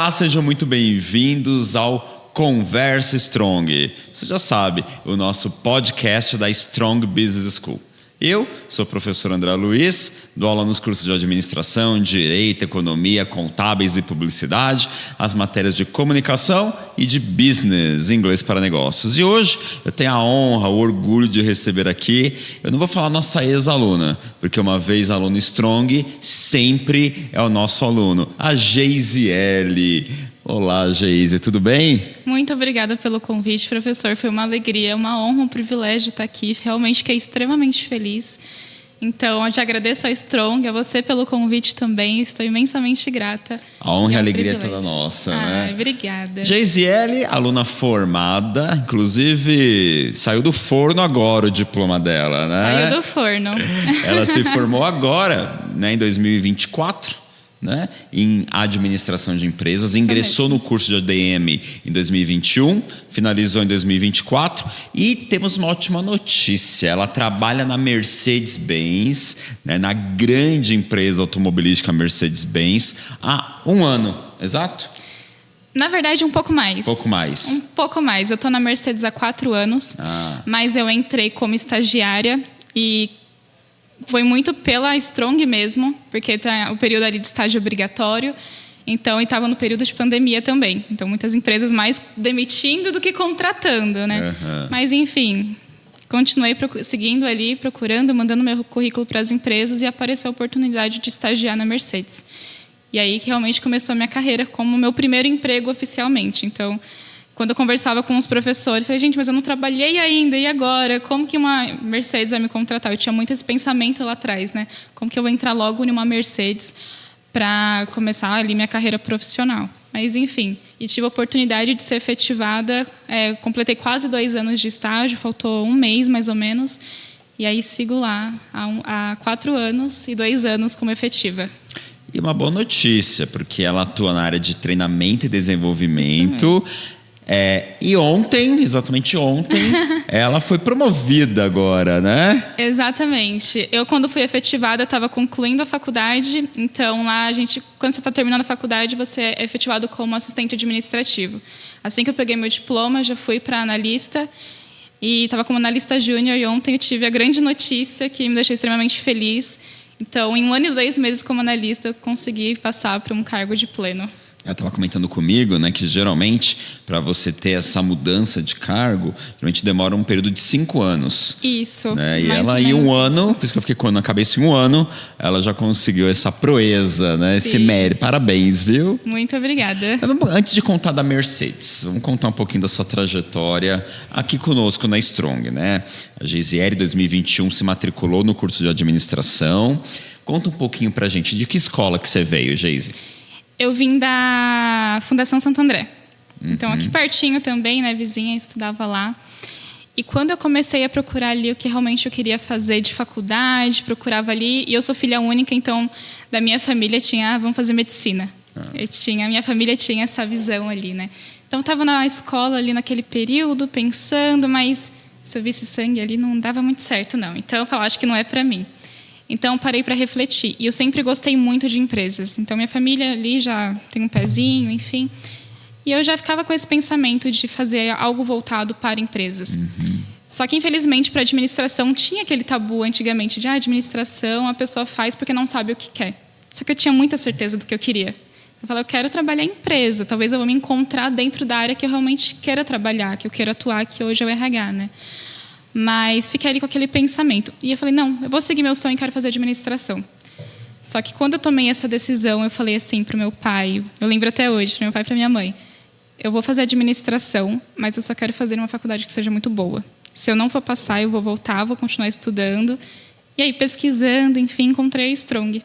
Olá, sejam muito bem-vindos ao Conversa Strong. Você já sabe, o nosso podcast da Strong Business School. Eu sou o professor André Luiz, dou aula nos cursos de administração, direito, economia, contábeis e publicidade, as matérias de comunicação e de business, inglês para negócios. E hoje eu tenho a honra, o orgulho de receber aqui, eu não vou falar nossa ex-aluna, porque uma vez aluno Strong, sempre é o nosso aluno, a Geisiele. Olá, Geise, tudo bem? Muito obrigada pelo convite, professor. Foi uma alegria, uma honra, um privilégio estar aqui. Realmente fiquei extremamente feliz. Então, eu te agradeço ao Strong, a você pelo convite também. Estou imensamente grata. A honra e a alegria é toda nossa, né? Obrigada. Geisiele, aluna formada, inclusive saiu do forno agora o diploma dela, né? Saiu do forno. Ela se formou agora, né, em 2024. Né, em administração de empresas, ingressou no curso de ADM em 2021, finalizou em 2024 e temos uma ótima notícia, ela trabalha na Mercedes-Benz, né, na grande empresa automobilística Mercedes-Benz há um ano, exato? Na verdade, um pouco mais. Um pouco mais, eu estou na Mercedes há 4 anos, mas eu entrei como estagiária e foi muito pela Strong mesmo, porque tá o período ali de estágio obrigatório, então estava no período de pandemia também. Então, muitas empresas mais demitindo do que contratando, né? Uhum. Mas, enfim, continuei seguindo ali, procurando, mandando meu currículo para as empresas e apareceu a oportunidade de estagiar na Mercedes. E aí que realmente começou a minha carreira como meu primeiro emprego oficialmente. Então, quando eu conversava com os professores, eu falei, gente, mas eu não trabalhei ainda, e agora? Como que uma Mercedes vai me contratar? Eu tinha muito esse pensamento lá atrás, né? Como que eu vou entrar logo numa Mercedes para começar ali minha carreira profissional? Mas, enfim, e tive a oportunidade de ser efetivada, completei quase 2 anos de estágio, faltou 1 mês, mais ou menos, e aí sigo lá há 4 anos e 2 anos como efetiva. E uma boa notícia, porque ela atua na área de treinamento e desenvolvimento. E ontem, exatamente ontem, ela foi promovida agora, né? Exatamente. Eu, quando fui efetivada, estava concluindo a faculdade. Então, lá, quando você está terminando a faculdade, você é efetivado como assistente administrativo. Assim que eu peguei meu diploma, já fui para analista. E estava como analista júnior. E ontem eu tive a grande notícia que me deixou extremamente feliz. Então, em 1 ano e 2 meses como analista, eu consegui passar para um cargo de pleno. Ela estava comentando comigo, né, que geralmente, para você ter essa mudança de cargo, geralmente demora um período de 5 anos. Isso. Né? E ela, em 1 ano, por isso que eu fiquei com a cabeça, em 1 ano, ela já conseguiu essa proeza, né, esse mérito. Parabéns, viu? Muito obrigada. Antes de contar da Mercedes, vamos contar um pouquinho da sua trajetória aqui conosco na Strong, né? A Geisiele, em 2021, se matriculou no curso de administração. Conta um pouquinho pra gente, de que escola que você veio, Geise? Eu vim da Fundação Santo André. Então, aqui pertinho também, né, vizinha, estudava lá. E quando eu comecei a procurar ali o que realmente eu queria fazer de faculdade, procurava ali, e eu sou filha única, então, da minha família tinha, vamos fazer medicina. A minha família tinha essa visão ali, né? Então, eu estava na escola ali naquele período, pensando, mas se eu visse sangue ali, não dava muito certo, não. Então, eu falava, acho que não é para mim. Então, parei para refletir. E eu sempre gostei muito de empresas. Então, minha família ali já tem um pezinho, enfim. E eu já ficava com esse pensamento de fazer algo voltado para empresas. Só que, infelizmente, para a administração, tinha aquele tabu antigamente de administração, a pessoa faz porque não sabe o que quer. Só que eu tinha muita certeza do que eu queria. Eu falei, eu quero trabalhar em empresa. Talvez eu vou me encontrar dentro da área que eu realmente queira trabalhar, que eu queira atuar, que hoje é o RH, né? Mas fiquei ali com aquele pensamento. E eu falei, não, eu vou seguir meu sonho e quero fazer administração. Só que quando eu tomei essa decisão, eu falei assim para o meu pai, eu lembro até hoje, para meu pai e para minha mãe, eu vou fazer administração, mas eu só quero fazer uma faculdade que seja muito boa. Se eu não for passar, eu vou voltar, vou continuar estudando. E aí, pesquisando, enfim, encontrei a Strong.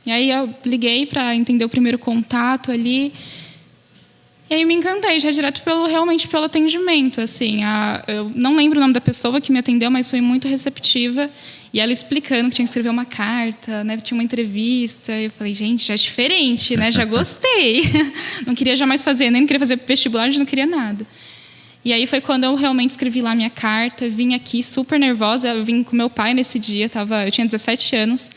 E aí eu liguei para entender o primeiro contato ali. E aí me encantei, já direto realmente pelo atendimento, assim. Eu não lembro o nome da pessoa que me atendeu, mas foi muito receptiva. E ela explicando que tinha que escrever uma carta, né? Tinha uma entrevista. E eu falei, gente, já é diferente, né? Já gostei. Não queria jamais fazer, nem queria fazer vestibular, já não queria nada. E aí foi quando eu realmente escrevi lá minha carta, vim aqui super nervosa. Eu vim com meu pai nesse dia, eu tinha 17 anos.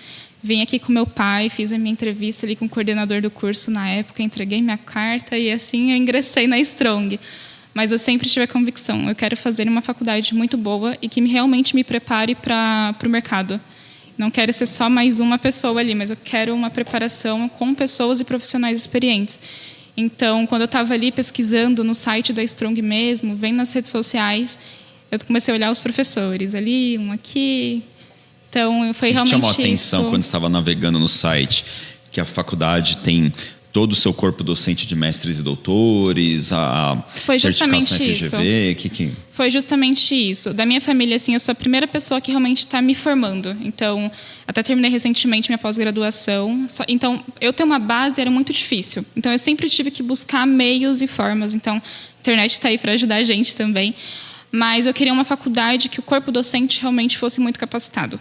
Vim aqui com meu pai, fiz a minha entrevista ali com o coordenador do curso na época, entreguei minha carta e assim eu ingressei na Strong. Mas eu sempre tive a convicção, eu quero fazer uma faculdade muito boa e que realmente me prepare para o mercado. Não quero ser só mais uma pessoa ali, mas eu quero uma preparação com pessoas e profissionais experientes. Então, quando eu estava ali pesquisando no site da Strong mesmo, vendo nas redes sociais, eu comecei a olhar os professores ali, um aqui. Então, foi realmente isso. O que chamou a atenção quando estava navegando no site? Que a faculdade tem todo o seu corpo docente de mestres e doutores, a foi justamente certificação FGV, isso. Foi justamente isso. Da minha família, assim, eu sou a primeira pessoa que realmente está me formando. Então, até terminei recentemente minha pós-graduação. Então, eu ter uma base era muito difícil. Então, eu sempre tive que buscar meios e formas. Então, a internet está aí para ajudar a gente também. Mas eu queria uma faculdade que o corpo docente realmente fosse muito capacitado.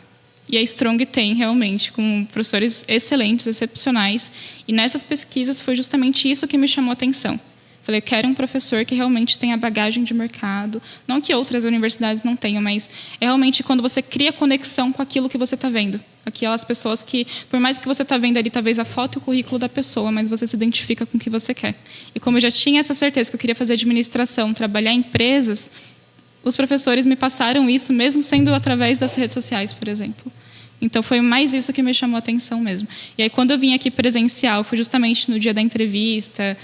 E a Strong tem, realmente, com professores excelentes, excepcionais. E nessas pesquisas foi justamente isso que me chamou a atenção. Falei, eu quero um professor que realmente tenha bagagem de mercado. Não que outras universidades não tenham, mas é realmente quando você cria conexão com aquilo que você está vendo. Aquelas pessoas que, por mais que você está vendo ali, talvez a foto e o currículo da pessoa, mas você se identifica com o que você quer. E como eu já tinha essa certeza que eu queria fazer administração, trabalhar em empresas, os professores me passaram isso, mesmo sendo através das redes sociais, por exemplo. Então, foi mais isso que me chamou a atenção mesmo. E aí, quando eu vim aqui presencial, foi justamente no dia da entrevista,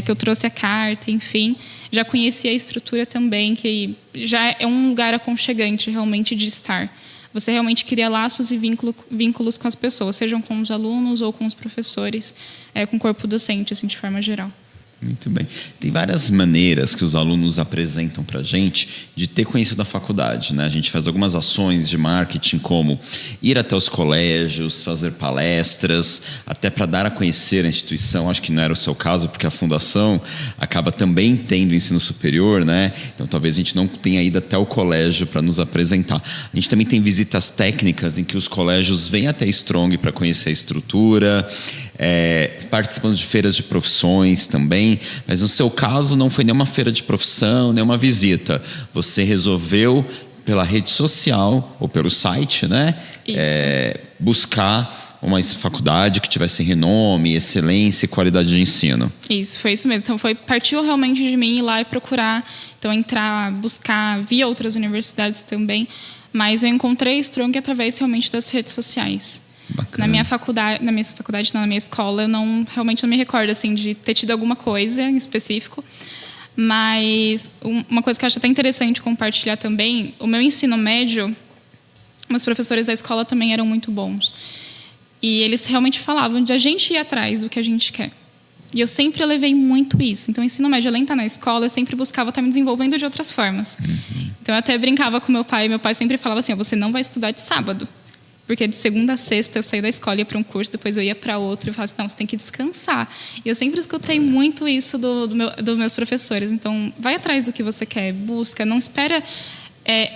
que eu trouxe a carta, enfim, já conheci a estrutura também, que já é um lugar aconchegante, realmente, de estar. Você realmente cria laços e vínculos com as pessoas, sejam com os alunos ou com os professores, com o corpo docente, assim, de forma geral. Muito bem. Tem várias maneiras que os alunos apresentam para a gente de ter conhecido a faculdade, né? A gente faz algumas ações de marketing, como ir até os colégios, fazer palestras, até para dar a conhecer a instituição. Acho que não era o seu caso, porque a fundação acaba também tendo ensino superior, né? Então, talvez a gente não tenha ido até o colégio para nos apresentar. A gente também tem visitas técnicas em que os colégios vêm até a Strong para conhecer a estrutura, participando de feiras de profissões também, mas no seu caso não foi nenhuma feira de profissão, nenhuma visita. Você resolveu pela rede social ou pelo site, né? Buscar uma faculdade que tivesse renome, excelência e qualidade de ensino. Isso, foi isso mesmo. Então partiu realmente de mim ir lá e procurar, então entrar, buscar, via outras universidades também, mas eu encontrei Strong através realmente das redes sociais. Bacana. Na minha faculdade, não, na minha escola, eu realmente não me recordo assim, de ter tido alguma coisa em específico. Mas uma coisa que eu acho até interessante compartilhar também, o meu ensino médio, meus professores da escola também eram muito bons. E eles realmente falavam de a gente ir atrás do que a gente quer. E eu sempre levei muito isso. Então, o ensino médio, além de estar na escola, eu sempre buscava estar me desenvolvendo de outras formas. Uhum. Então, eu até brincava com meu pai. Meu pai sempre falava assim, você não vai estudar de sábado. Porque de segunda a sexta eu saía da escola, ia para um curso, depois eu ia para outro. E eu falava assim, não, você tem que descansar. E eu sempre escutei muito isso dos meus professores. Então, vai atrás do que você quer, busca. Não espera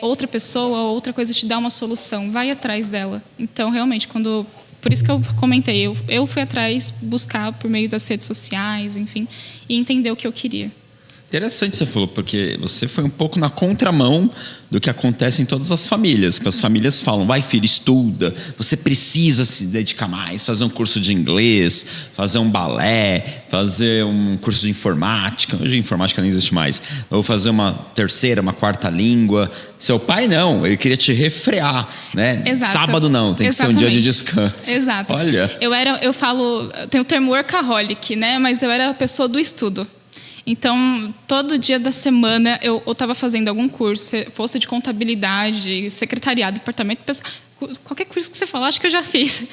outra pessoa ou outra coisa te dar uma solução. Vai atrás dela. Então, realmente, por isso que eu comentei, eu fui atrás, buscar por meio das redes sociais, enfim, e entender o que eu queria. Interessante você falou, porque você foi um pouco na contramão do que acontece em todas as famílias. Porque as famílias falam, vai filho, estuda, você precisa se dedicar mais, fazer um curso de inglês, fazer um balé, fazer um curso de informática. Hoje a informática nem existe mais. Ou fazer uma terceira, uma quarta língua. Seu pai não, ele queria te refrear, né? Exato. Sábado não, tem que ser um dia de descanso. Exato. Olha. Eu falo, tem o termo workaholic, né? Mas eu era a pessoa do estudo. Então, todo dia da semana eu estava fazendo algum curso, fosse de contabilidade, secretariado, departamento pessoal, qualquer curso que você falar, acho que eu já fiz.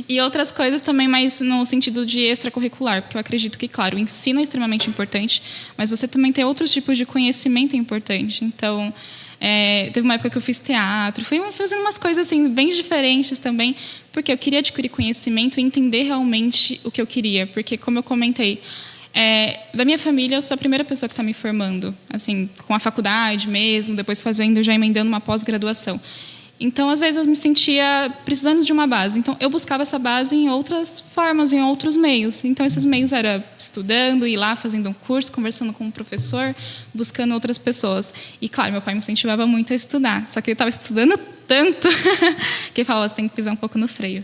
E outras coisas também, mas no sentido de extracurricular, porque eu acredito que, claro, o ensino é extremamente importante, mas você também tem outros tipos de conhecimento importante. Então, teve uma época que eu fiz teatro, fui fazendo umas coisas assim, bem diferentes também, porque eu queria adquirir conhecimento e entender realmente o que eu queria. Porque, como eu comentei, da minha família, eu sou a primeira pessoa que está me formando, assim, com a faculdade mesmo, depois já emendando uma pós-graduação. Então, às vezes, eu me sentia precisando de uma base. Então, eu buscava essa base em outras formas, em outros meios. Então, esses meios era estudando, ir lá, fazendo um curso, conversando com um professor, buscando outras pessoas. E, claro, meu pai me incentivava muito a estudar. Só que ele estava estudando tanto que ele falava, você tem que pisar um pouco no freio.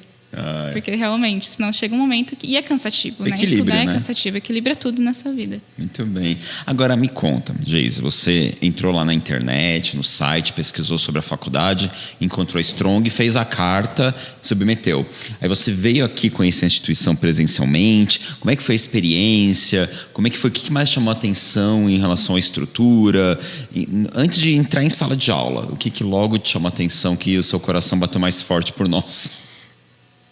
Porque realmente, senão chega um momento que... E é cansativo, né? Estudar é cansativo. Equilibra tudo nessa vida. Muito bem. Agora me conta, Geise, você entrou lá na internet, no site, pesquisou sobre a faculdade, encontrou a Strong, fez a carta, submeteu. Aí você veio aqui conhecer a instituição presencialmente. Como é que foi a experiência? Como é que foi? O que mais chamou a atenção em relação à estrutura? Antes de entrar em sala de aula, o que logo te chamou a atenção, que o seu coração bateu mais forte por nós?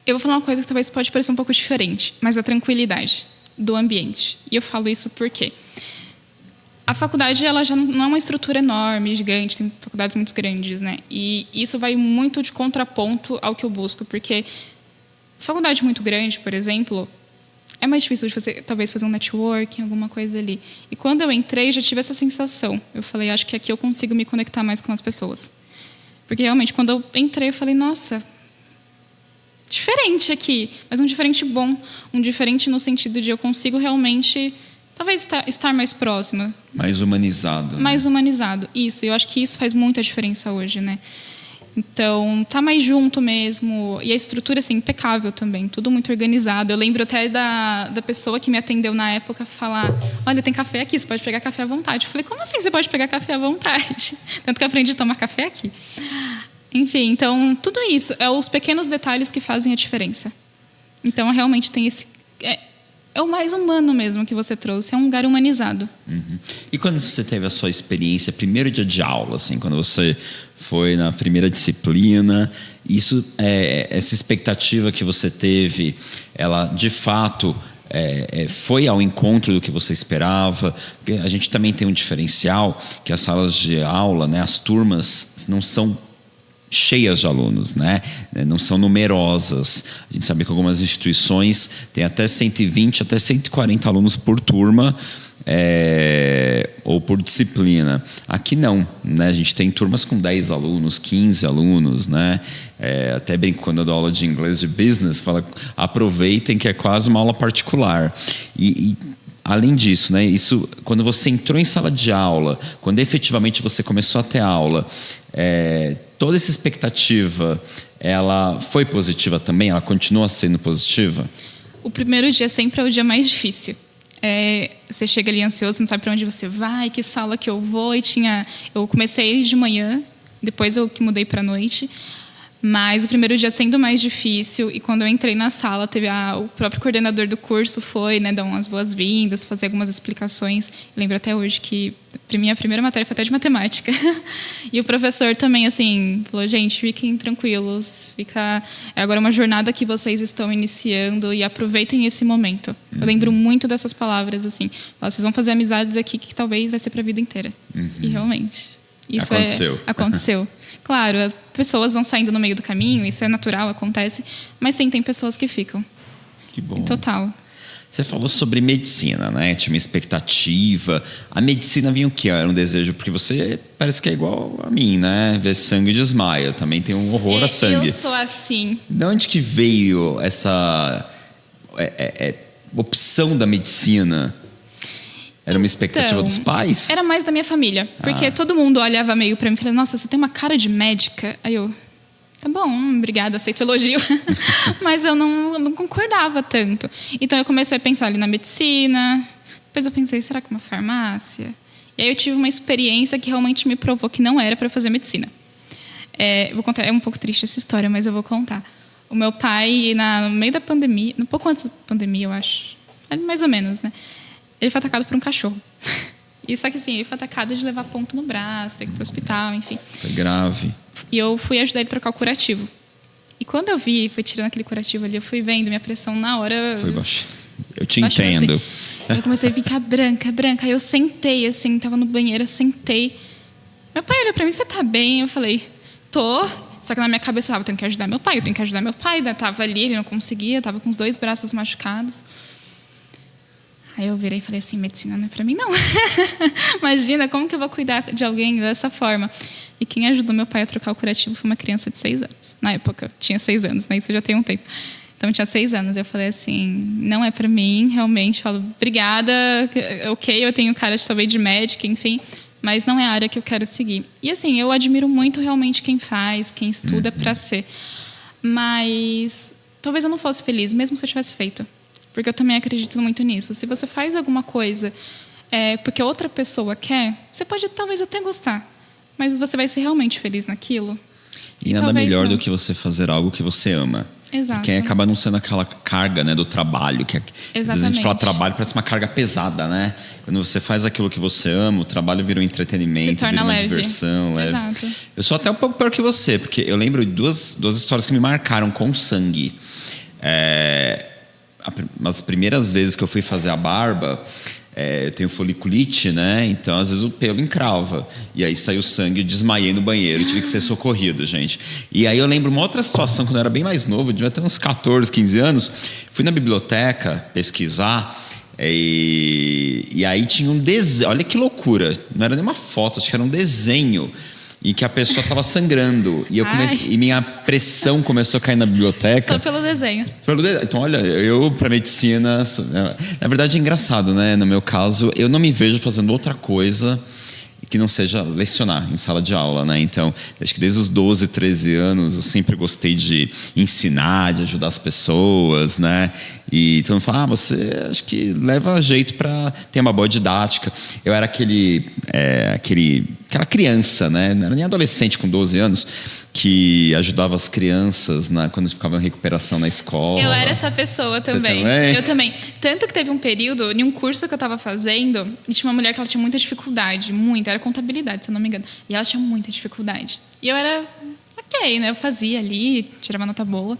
Eu vou falar uma coisa que talvez pode parecer um pouco diferente, mas a tranquilidade do ambiente. E eu falo isso porque a faculdade ela já não é uma estrutura enorme, gigante, tem faculdades muito grandes, né? E isso vai muito de contraponto ao que eu busco, porque faculdade muito grande, por exemplo, é mais difícil de você talvez fazer um networking, alguma coisa ali. E quando eu entrei, eu já tive essa sensação. Eu falei, acho que aqui eu consigo me conectar mais com as pessoas. Porque realmente, quando eu entrei, eu falei, nossa, diferente aqui, mas um diferente bom, um diferente no sentido de eu consigo realmente, talvez estar mais próxima. Mais humanizado. Mais humanizado, isso. Eu acho que isso faz muita diferença hoje, né? Então, tá mais junto mesmo. E a estrutura, assim, impecável também, tudo muito organizado. Eu lembro até da pessoa que me atendeu na época falar, olha, tem café aqui, você pode pegar café à vontade. Eu falei, como assim você pode pegar café à vontade? Tanto que eu aprendi a tomar café aqui. Enfim, então, tudo isso é os pequenos detalhes que fazem a diferença. Então, realmente tem esse... É o mais humano mesmo que você trouxe, é um lugar humanizado. Uhum. E quando você teve a sua experiência, primeiro dia de aula, assim, quando você foi na primeira disciplina, essa expectativa que você teve, ela, de fato... foi ao encontro do que você esperava? Porque a gente também tem um diferencial, que as salas de aula, né, as turmas não são cheias de alunos, né? Não são numerosas. A gente sabe que algumas instituições têm até 120, até 140 alunos por turma, ou por disciplina. Aqui não, né? A gente tem turmas com 10 alunos, 15 alunos, né? Até brinco quando eu dou aula de inglês de business, fala, aproveitem que é quase uma aula particular. E além disso, né, isso, quando você entrou em sala de aula, quando efetivamente você começou a ter aula, toda essa expectativa, ela foi positiva também? Ela continua sendo positiva? O primeiro dia sempre é o dia mais difícil. Você chega ali ansioso, não sabe para onde você vai, que sala que eu vou. Eu comecei de manhã, depois eu que mudei para a noite. Mas o primeiro dia sendo mais difícil, e quando eu entrei na sala, teve o próprio coordenador do curso foi, né, dar umas boas-vindas, fazer algumas explicações. Eu lembro até hoje que a minha primeira matéria foi até de matemática. E o professor também, assim, falou, gente, fiquem tranquilos, agora uma jornada que vocês estão iniciando e aproveitem esse momento. Eu lembro muito dessas palavras, assim, vocês vão fazer amizades aqui que talvez vai ser para a vida inteira. E realmente, isso aconteceu. Claro, as pessoas vão saindo no meio do caminho, isso é natural, acontece, mas sim, tem pessoas que ficam. Que bom. Total. Você falou sobre medicina, né? Tinha uma expectativa. A medicina vinha o quê? Era um desejo, porque você parece que é igual a mim, né? Ver sangue desmaia. Eu também tenho um horror a sangue. Eu sou assim. De onde que veio essa opção da medicina? Era uma expectativa dos pais? Era mais da minha família. Porque todo mundo olhava meio pra mim e falava, nossa, você tem uma cara de médica. Aí eu, tá bom, obrigada, aceito o elogio. Mas eu não concordava tanto. Então eu comecei a pensar ali na medicina. Depois eu pensei, será que uma farmácia? E aí eu tive uma experiência que realmente me provou que não era para fazer medicina. Vou contar, é um pouco triste essa história, mas eu vou contar. O meu pai, no meio da pandemia, um pouco antes da pandemia, eu acho, mais ou menos, né? Ele foi atacado por um cachorro. E só que assim, ele foi atacado de levar ponto no braço, ter que ir pro hospital, enfim. Foi grave. E eu fui ajudar ele a trocar o curativo. E quando eu vi, fui tirando aquele curativo ali, eu fui vendo, minha pressão na hora... Foi baixo. Eu te entendo. Assim. Eu comecei a ficar branca. Aí eu sentei, assim, tava no banheiro, eu sentei. Meu pai olhou pra mim, você tá bem? Eu falei, tô. Só que na minha cabeça eu tenho que ajudar meu pai, eu tenho que ajudar meu pai. Eu tava ali, ele não conseguia, tava com os 2 braços machucados. Aí eu virei e falei assim, medicina não é pra mim, não. Imagina, como que eu vou cuidar de alguém dessa forma? E quem ajudou meu pai a trocar o curativo foi uma criança de 6 anos. Na época, tinha 6 anos, né? Isso já tem um tempo. Então, tinha 6 anos. Eu falei assim, não é pra mim, realmente. Falo, obrigada, ok, eu tenho cara de talvez de médica, enfim, mas não é a área que eu quero seguir. E assim, eu admiro muito realmente quem faz, quem estuda pra ser. Mas talvez eu não fosse feliz, mesmo se eu tivesse feito. Porque eu também acredito muito nisso. Se você faz alguma coisa porque outra pessoa quer, você pode talvez até gostar, mas você vai ser realmente feliz naquilo? E nada melhor do que você fazer algo que você ama. Exato. E que acaba não sendo aquela carga, né, do trabalho. Que às vezes a gente fala trabalho, parece uma carga pesada, né? Quando você faz aquilo que você ama, o trabalho vira um entretenimento, vira uma diversão. Leve. Exato. Eu sou até um pouco pior que você, porque eu lembro de duas histórias que me marcaram com sangue. As primeiras vezes que eu fui fazer a barba, eu tenho foliculite, né? Então, às vezes, o pelo encrava. E aí saiu sangue, eu desmaiei no banheiro. Tive que ser socorrido, gente. E aí eu lembro uma outra situação, quando eu era bem mais novo, devia ter uns 14, 15 anos. Fui na biblioteca pesquisar. E aí tinha um desenho. Olha que loucura. Não era nem uma foto, acho que era um desenho em que a pessoa estava sangrando. E minha pressão começou a cair na biblioteca. Só pelo desenho. Então, olha, eu para medicina... Na verdade, é engraçado, né? No meu caso, eu não me vejo fazendo outra coisa que não seja lecionar em sala de aula, né? Então, acho que desde os 12, 13 anos, eu sempre gostei de ensinar, de ajudar as pessoas, né? E todo mundo fala, você acho que leva jeito para ter uma boa didática. Eu era aquela criança, né? Não era nem adolescente com 12 anos, que ajudava as crianças quando ficavam em recuperação na escola. Eu era essa pessoa também. Eu também. Tanto que teve um período, em um curso que eu estava fazendo, e tinha uma mulher que ela tinha muita dificuldade, muita, era contabilidade, se eu não me engano. E ela tinha muita dificuldade. E eu era ok, né? Eu fazia ali, tirava nota boa.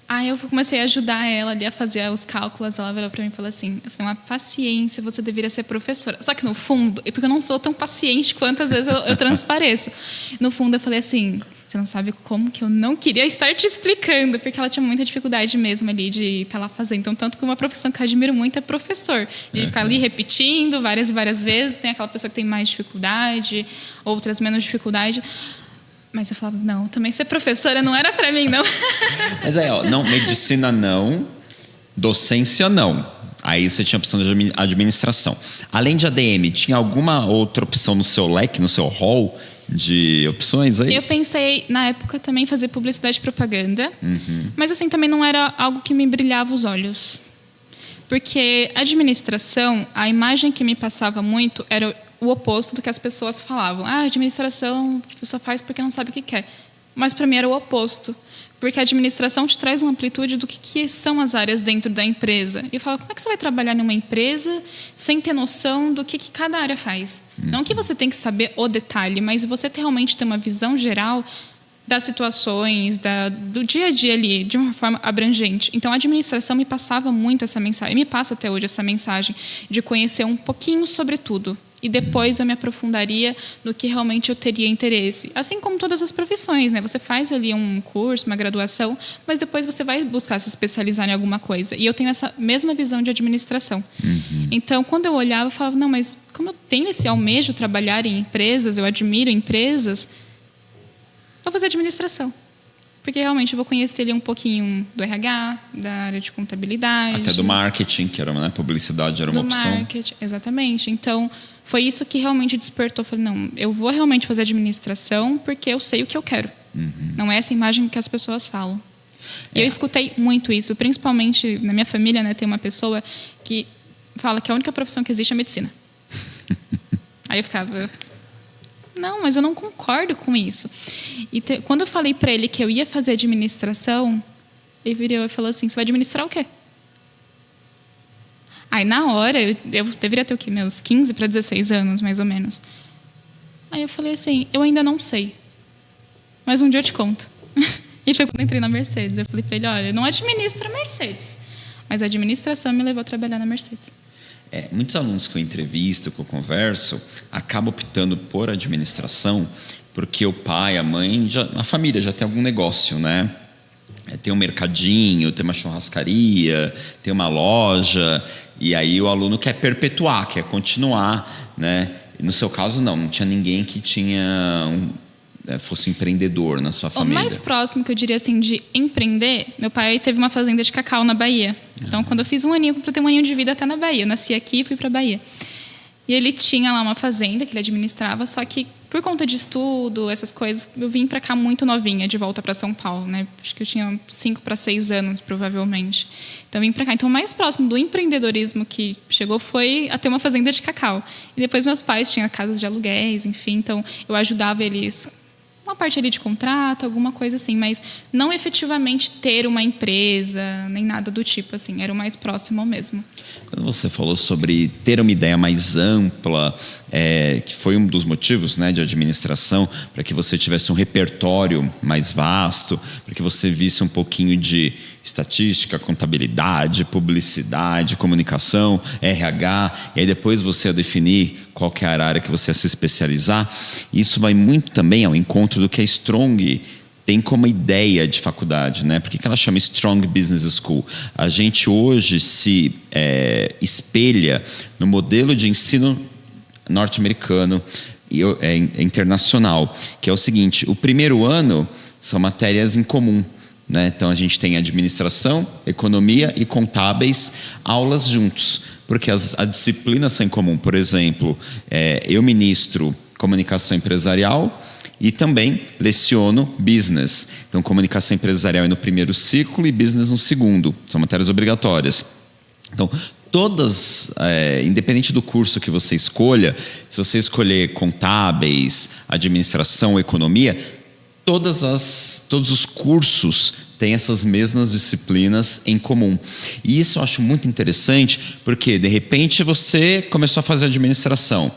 Aí eu comecei a ajudar ela ali a fazer os cálculos. Ela virou para mim e falou assim, você tem uma paciência, você deveria ser professora. Só que no fundo, porque eu não sou tão paciente quantas vezes eu transpareço. No fundo eu falei assim, você não sabe como que eu não queria estar te explicando, porque ela tinha muita dificuldade mesmo ali de estar lá fazendo. Então, tanto que uma profissão que eu admiro muito é professor. De ficar ali repetindo várias e várias vezes. Tem aquela pessoa que tem mais dificuldade, outras menos dificuldade. Mas eu falava, não, também ser professora não era para mim, não. Mas não, medicina não, docência não. Aí você tinha a opção de administração. Além de ADM, tinha alguma outra opção no seu leque, no seu hall de opções aí? Eu pensei, na época, também em fazer publicidade e propaganda. Mas assim, também não era algo que me brilhava os olhos. Porque administração, a imagem que me passava muito era o oposto do que as pessoas falavam. Administração, a pessoa faz porque não sabe o que quer. Mas para mim era o oposto. Porque a administração te traz uma amplitude do que são as áreas dentro da empresa. E eu falo, como é que você vai trabalhar numa empresa sem ter noção do que cada área faz? Não que você tem que saber o detalhe, mas você realmente ter uma visão geral das situações, do dia a dia ali, de uma forma abrangente. Então, a administração me passava muito essa mensagem, e me passa até hoje essa mensagem, de conhecer um pouquinho sobre tudo. E depois eu me aprofundaria no que realmente eu teria interesse. Assim como todas as profissões, né? Você faz ali um curso, uma graduação, mas depois você vai buscar se especializar em alguma coisa. E eu tenho essa mesma visão de administração. Então, quando eu olhava, eu falava, não, mas como eu tenho esse almejo trabalhar em empresas, eu admiro empresas, vou fazer administração. Porque realmente eu vou conhecer ali um pouquinho do RH, da área de contabilidade. Até do marketing, que era, né? Publicidade era uma opção. Do marketing, exatamente. Então, foi isso que realmente despertou. Eu falei, não, eu vou realmente fazer administração porque eu sei o que eu quero. Não é essa imagem que as pessoas falam. E eu escutei muito isso, principalmente na minha família, né? Tem uma pessoa que fala que a única profissão que existe é a medicina. Aí eu ficava... Não, mas eu não concordo com isso. E quando eu falei para ele que eu ia fazer administração, ele virou e falou assim, você vai administrar o quê? Aí, na hora, eu deveria ter o quê? Meus 15 para 16 anos, mais ou menos. Aí eu falei assim, eu ainda não sei, mas um dia eu te conto. E foi quando eu entrei na Mercedes. Eu falei para ele, olha, eu não administro a Mercedes, mas a administração me levou a trabalhar na Mercedes. Muitos alunos que eu entrevisto, que eu converso, acabam optando por administração porque o pai, a mãe, a família já tem algum negócio, né? Tem um mercadinho, tem uma churrascaria, tem uma loja, e aí o aluno quer perpetuar, quer continuar, né? E no seu caso, não tinha ninguém que fosse empreendedor na sua família. O mais próximo que eu diria assim de empreender, meu pai teve uma fazenda de cacau na Bahia. Então, quando eu fiz 1 aninho, eu completei 1 aninho de vida até na Bahia. Eu nasci aqui e fui para a Bahia. E ele tinha lá uma fazenda que ele administrava, só que por conta de estudo, essas coisas, eu vim para cá muito novinha, de volta para São Paulo, né? Acho que eu tinha 5 para 6 anos, provavelmente. Então, eu vim para cá. Então, o mais próximo do empreendedorismo que chegou foi a ter uma fazenda de cacau. E depois, meus pais tinham casas de aluguéis, enfim. Então, eu ajudava eles uma parte ali de contrato, alguma coisa assim, mas não efetivamente ter uma empresa, nem nada do tipo, assim, era o mais próximo mesmo. Quando você falou sobre ter uma ideia mais ampla, que foi um dos motivos, né, de administração, para que você tivesse um repertório mais vasto, para que você visse um pouquinho de estatística, contabilidade, publicidade, comunicação, RH, e aí depois você ia definir qual que é a área que você ia se especializar. Isso vai muito também ao encontro do que a Strong tem como ideia de faculdade, né? Por que ela chama Strong Business School? A gente hoje se espelha no modelo de ensino norte-americano e internacional, que é o seguinte: o primeiro ano são matérias em comum, né? Então a gente tem administração, economia e contábeis, aulas juntos, porque as disciplinas são em comum. Por exemplo, eu ministro comunicação empresarial e também leciono business. Então, comunicação empresarial é no primeiro ciclo e business no segundo. São matérias obrigatórias. Então, todas, independente do curso que você escolha, se você escolher contábeis, administração, economia, todos os cursos têm essas mesmas disciplinas em comum. E isso eu acho muito interessante, porque de repente você começou a fazer administração.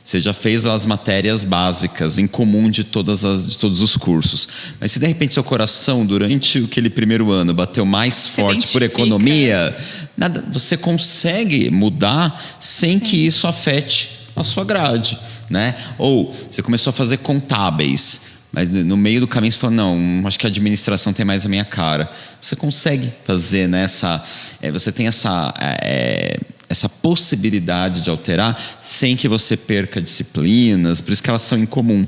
Você já fez as matérias básicas em comum de todos os cursos. Mas se de repente seu coração, durante aquele primeiro ano, bateu mais forte por economia, você consegue mudar sem que isso afete a sua grade, né? Ou você começou a fazer contábeis, mas no meio do caminho você falou, não, acho que a administração tem mais a minha cara. Você consegue fazer, né, você tem essa possibilidade de alterar sem que você perca disciplinas, por isso que elas são em comum.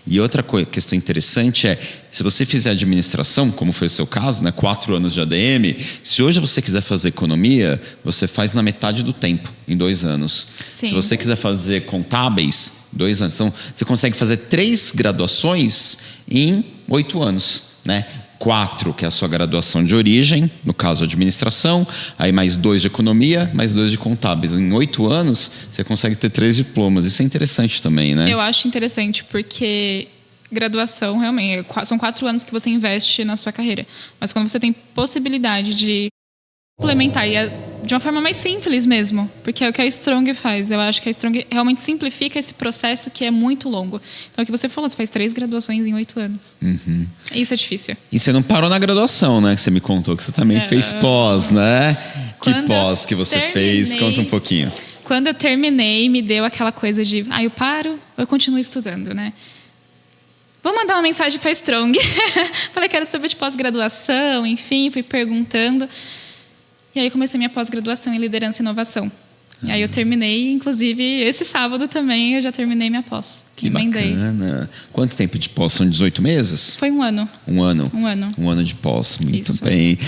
E outra questão interessante é, se você fizer administração, como foi o seu caso, né, 4 anos de ADM, se hoje você quiser fazer economia, você faz na metade do tempo, em 2 anos. Sim. Se você quiser fazer contábeis, 2 anos. Então, você consegue fazer 3 graduações em 8 anos, né? 4, que é a sua graduação de origem, no caso administração, aí mais 2 de economia, mais 2 de contábeis. Em 8 anos, você consegue ter 3 diplomas. Isso é interessante também, né? Eu acho interessante porque graduação, realmente, são 4 anos que você investe na sua carreira. Mas quando você tem possibilidade de implementar, e de uma forma mais simples mesmo, porque é o que a Strong faz. Eu acho que a Strong realmente simplifica esse processo que é muito longo. Então, o que você falou, você faz 3 graduações em 8 anos. Uhum. Isso é difícil. E você não parou na graduação, né? Que você me contou que você também fez pós, né? Que pós que você fez? Conta um pouquinho. Quando eu terminei, me deu aquela coisa de, eu paro, eu continuo estudando, né? Vou mandar uma mensagem para a Strong. Falei, quero saber de pós-graduação, enfim, fui perguntando. E aí comecei minha pós-graduação em liderança e inovação. E aí eu terminei, inclusive, esse sábado também eu já terminei minha pós. Que bacana. Quanto tempo de pós? São 18 meses? Foi 1 ano. 1 ano? 1 ano. 1 ano de pós, muito bem.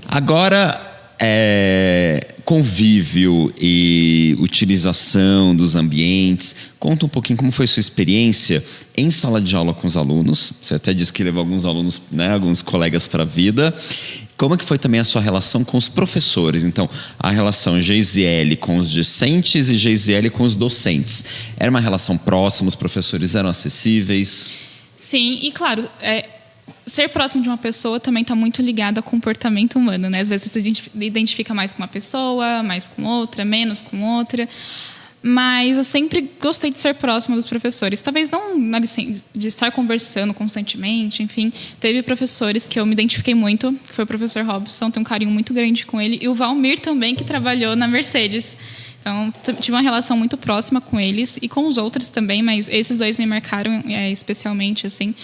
Agora, convívio e utilização dos ambientes. Conta um pouquinho como foi a sua experiência em sala de aula com os alunos. Você até disse que levou alguns alunos, né, alguns colegas para a vida. Como que foi também a sua relação com os professores? Então, a relação Geisiele com os discentes e Geisiele com os docentes. Era uma relação próxima? Os professores eram acessíveis? Sim, e claro, ser próximo de uma pessoa também está muito ligado ao comportamento humano, né? Às vezes você se identifica mais com uma pessoa, mais com outra, menos com outra. Mas eu sempre gostei de ser próximo dos professores. Talvez não de estar conversando constantemente, enfim. Teve professores que eu me identifiquei muito, que foi o professor Robson, tenho um carinho muito grande com ele. E o Valmir também, que trabalhou na Mercedes. Então, tive uma relação muito próxima com eles e com os outros também, mas esses 2 me marcaram especialmente, assim,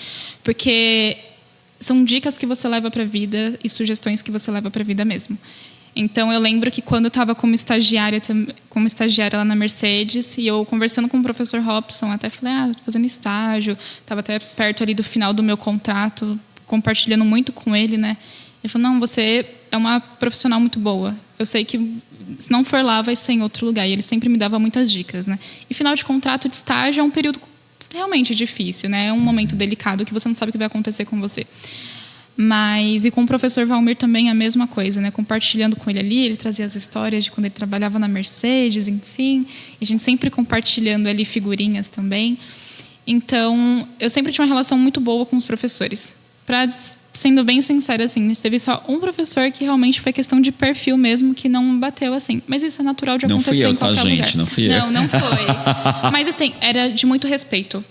porque são dicas que você leva para a vida e sugestões que você leva para a vida mesmo. Então, eu lembro que quando eu estava como estagiária lá na Mercedes, e eu conversando com o professor Robson, até falei, estou fazendo estágio, estava até perto ali do final do meu contrato, compartilhando muito com ele, né? Ele falou, não, você é uma profissional muito boa. Eu sei que se não for lá, vai ser em outro lugar. E ele sempre me dava muitas dicas, né? E final de contrato de estágio é um período realmente difícil, né? É um momento delicado que você não sabe o que vai acontecer com você. Mas, e com o professor Valmir também a mesma coisa, né? Compartilhando com ele ali, ele trazia as histórias de quando ele trabalhava na Mercedes, enfim. E a gente sempre compartilhando ali figurinhas também. Então, eu sempre tinha uma relação muito boa com os professores. Sendo bem sincera, assim, teve só um professor que realmente foi questão de perfil mesmo, que não bateu, assim. Mas isso é natural de acontecer em qualquer lugar. Não fui eu. Não foi. Mas, assim, era de muito respeito.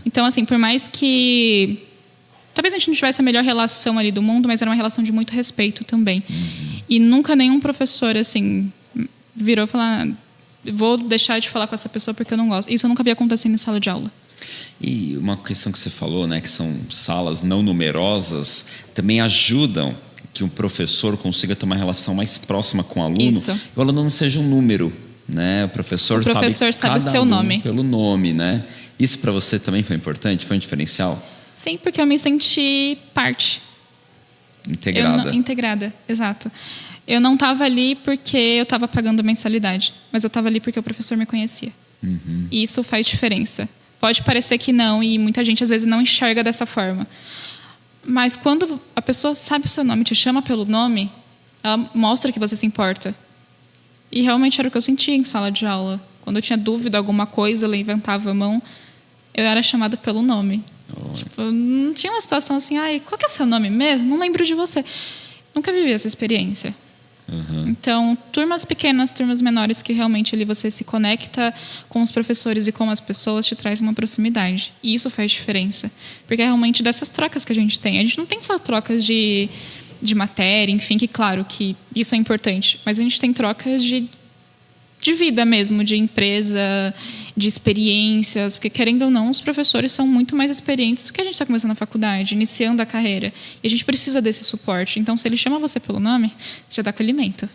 Então, assim, por mais que... Talvez a gente não tivesse a melhor relação ali do mundo, mas era uma relação de muito respeito também. E nunca nenhum professor, assim, virou e falou: vou deixar de falar com essa pessoa porque eu não gosto. Isso eu nunca vi acontecendo em sala de aula. E uma questão que você falou, né, que são salas não numerosas, também ajudam que um professor consiga ter uma relação mais próxima com o aluno. Isso. E o aluno não seja um número, né? O professor sabe o seu nome. Pelo nome, né? Isso para você também foi importante? Foi um diferencial? Sim, porque eu me senti parte. Integrada. Integrada, exato. Eu não estava ali porque eu estava pagando mensalidade, mas eu estava ali porque o professor me conhecia. E isso faz diferença. Pode parecer que não, e muita gente às vezes não enxerga dessa forma. Mas quando a pessoa sabe o seu nome, te chama pelo nome, ela mostra que você se importa. E realmente era o que eu sentia em sala de aula. Quando eu tinha dúvida, alguma coisa, eu levantava a mão, eu era chamada pelo nome. Tipo, não tinha uma situação assim, qual que é seu nome mesmo? Não lembro de você. Nunca vivi essa experiência. Então, turmas pequenas, turmas menores, que realmente ali você se conecta com os professores e com as pessoas, te traz uma proximidade. E isso faz diferença. Porque é realmente dessas trocas que a gente tem. A gente não tem só trocas de matéria, enfim, que claro que isso é importante. Mas a gente tem trocas de vida mesmo, de empresa, de experiências, porque, querendo ou não, os professores são muito mais experientes do que a gente está começando a faculdade, iniciando a carreira. E a gente precisa desse suporte. Então, se ele chama você pelo nome, já dá acolhimento.